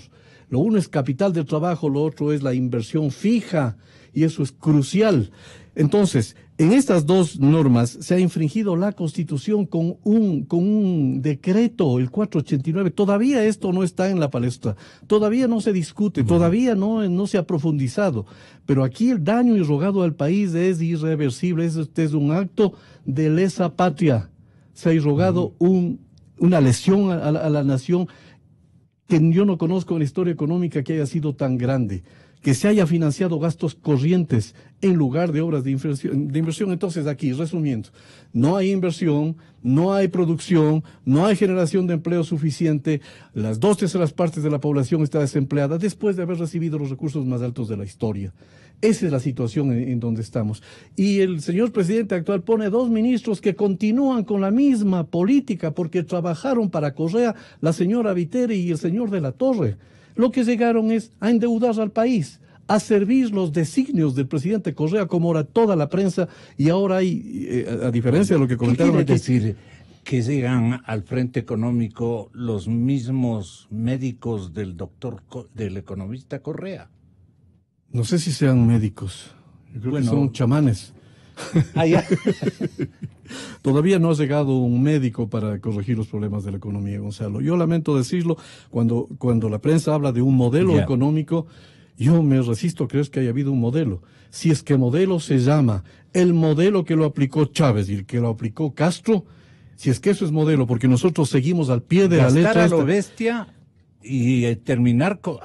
lo uno es capital de trabajo, lo otro es la inversión fija, y eso es crucial. Entonces, en estas dos normas se ha infringido la Constitución con un decreto, el 489. Todavía esto no está en la palestra, todavía no se discute, todavía no se ha profundizado. Pero aquí el daño irrogado al país es irreversible, este es un acto de lesa patria. Se ha irrogado una lesión a la nación que yo no conozco en la historia económica que haya sido tan grande, que se haya financiado gastos corrientes en lugar de obras de inversión. Entonces, aquí, resumiendo, no hay inversión, no hay producción, no hay generación de empleo suficiente, las 2/3 partes de la población está desempleada después de haber recibido los recursos más altos de la historia. Esa es la situación en donde estamos. Y el señor presidente actual pone 2 ministros que continúan con la misma política porque trabajaron para Correa, la señora Viteri y el señor de la Torre. Lo que llegaron es a endeudar al país, a servir los designios del presidente Correa, como ahora toda la prensa, y ahora hay, a diferencia de lo que comentaron ¿Qué aquí. quiere decir que llegan al frente económico los mismos médicos del economista Correa? No sé si sean médicos, yo creo que son chamanes. Ya. Todavía no ha llegado un médico para corregir los problemas de la economía, Gonzalo. Yo lamento decirlo, cuando la prensa habla de un modelo económico, yo me resisto a creer que haya habido un modelo. Si es que modelo se llama el modelo que lo aplicó Chávez y el que lo aplicó Castro, si es que eso es modelo, porque nosotros seguimos al pie de la letra. Gastar a lo bestia y terminar con...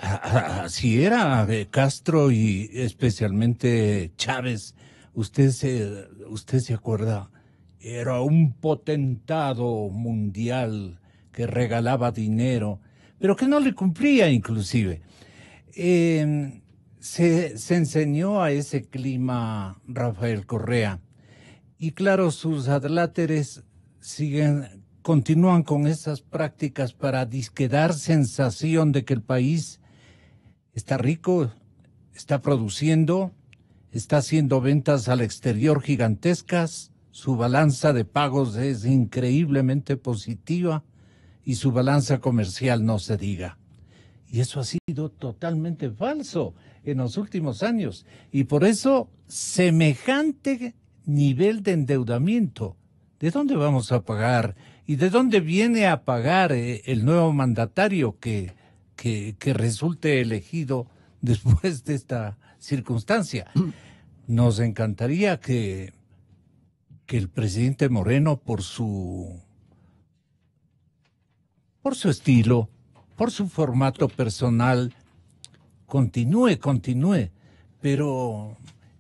Si era Castro y especialmente Chávez, usted se acuerda, era un potentado mundial que regalaba dinero, pero que no le cumplía inclusive. Se enseñó a ese clima Rafael Correa, y claro, sus adláteres continúan con esas prácticas para dar sensación de que el país está rico, está produciendo, está haciendo ventas al exterior gigantescas, su balanza de pagos es increíblemente positiva y su balanza comercial no se diga. Y eso ha sido totalmente falso en los últimos años. Y por eso, semejante nivel de endeudamiento, ¿de dónde vamos a pagar? ¿Y de dónde viene a pagar el nuevo mandatario que resulte elegido después de esta circunstancia? Nos encantaría que el presidente Moreno, por su estilo, por su formato personal, continúe, pero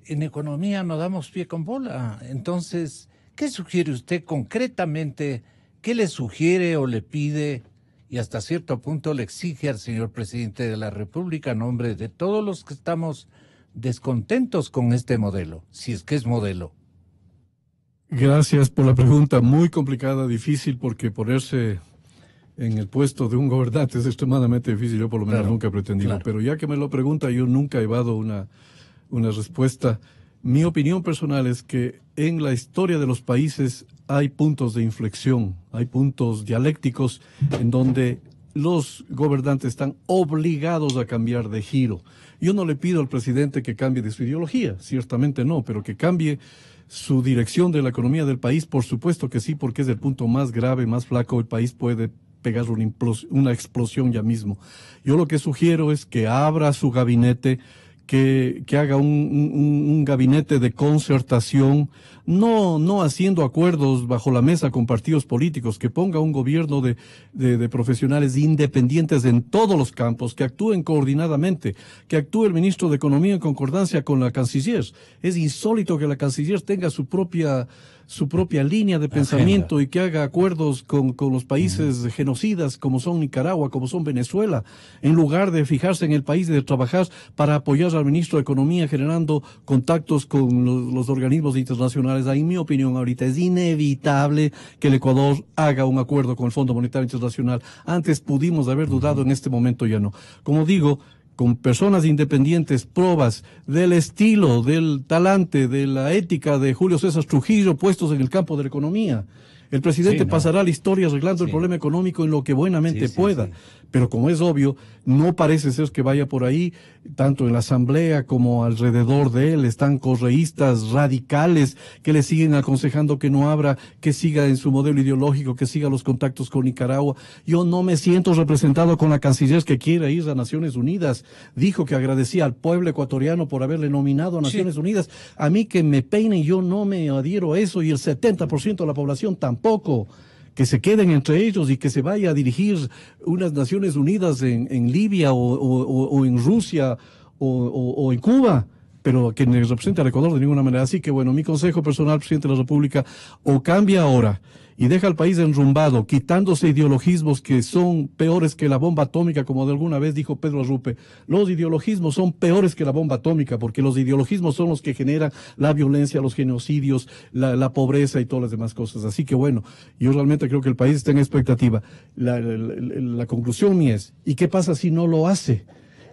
en economía no damos pie con bola. Entonces, ¿qué sugiere usted concretamente? ¿Qué le sugiere o le pide y hasta cierto punto le exige al señor presidente de la República en nombre de todos los que estamos descontentos con este modelo, si es que es modelo? Gracias por la pregunta, muy complicada, difícil, porque ponerse en el puesto de un gobernante es extremadamente difícil. Yo por lo menos nunca he pretendido, pero ya que me lo pregunta, yo nunca he dado una respuesta. Mi opinión personal es que en la historia de los países hay puntos de inflexión, hay puntos dialécticos en donde los gobernantes están obligados a cambiar de giro. Yo no le pido al presidente que cambie de su ideología, ciertamente no, pero que cambie su dirección de la economía del país, por supuesto que sí, porque es el punto más grave, más flaco. El país puede pegar una explosión ya mismo. Yo lo que sugiero es que abra su gabinete, que haga un gabinete de concertación, no haciendo acuerdos bajo la mesa con partidos políticos, que ponga un gobierno de profesionales independientes en todos los campos, que actúen coordinadamente, que actúe el ministro de Economía en concordancia con la canciller. Es insólito que la canciller tenga su propia línea de pensamiento y que haga acuerdos con los países genocidas como son Nicaragua, como son Venezuela, en lugar de fijarse en el país y de trabajar para apoyar al ministro de Economía generando contactos con los organismos internacionales. En mi opinión, ahorita es inevitable que el Ecuador haga un acuerdo con el Fondo Monetario Internacional. Antes pudimos haber dudado, en este momento ya no. Como digo, con personas independientes, probas del estilo, del talante, de la ética de Julio César Trujillo puestos en el campo de la economía. El presidente pasará la historia arreglando el problema económico en lo que buenamente pueda. Pero como es obvio, no parece ser que vaya por ahí. Tanto en la Asamblea como alrededor de él están correístas radicales que le siguen aconsejando que no abra, que siga en su modelo ideológico, que siga los contactos con Nicaragua. Yo no me siento representado con la canciller que quiere ir a Naciones Unidas. Dijo que agradecía al pueblo ecuatoriano por haberle nominado a Naciones Unidas. A mí que me peinen, yo no me adhiero a eso, y el 70% de la población tampoco. Que se queden entre ellos y que se vaya a dirigir unas Naciones Unidas en Libia o en Rusia o en Cuba, pero que no represente al Ecuador de ninguna manera. Así que bueno, mi consejo personal, presidente de la República, o cambia ahora y deja al país enrumbado, quitándose ideologismos que son peores que la bomba atómica, como de alguna vez dijo Pedro Arrupe. Los ideologismos son peores que la bomba atómica, porque los ideologismos son los que generan la violencia, los genocidios, la pobreza y todas las demás cosas. Así que bueno, yo realmente creo que el país está en expectativa. La conclusión mía es, ¿y qué pasa si no lo hace?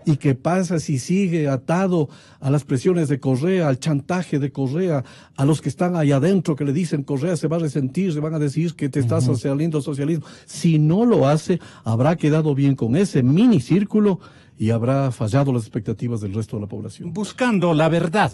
¿Y qué pasa si sigue atado a las presiones de Correa, al chantaje de Correa, a los que están allá adentro que le dicen Correa se va a resentir, se van a decir que te estás saliendo al socialismo? Si no lo hace, habrá quedado bien con ese minicírculo y habrá fallado las expectativas del resto de la población. Buscando la verdad.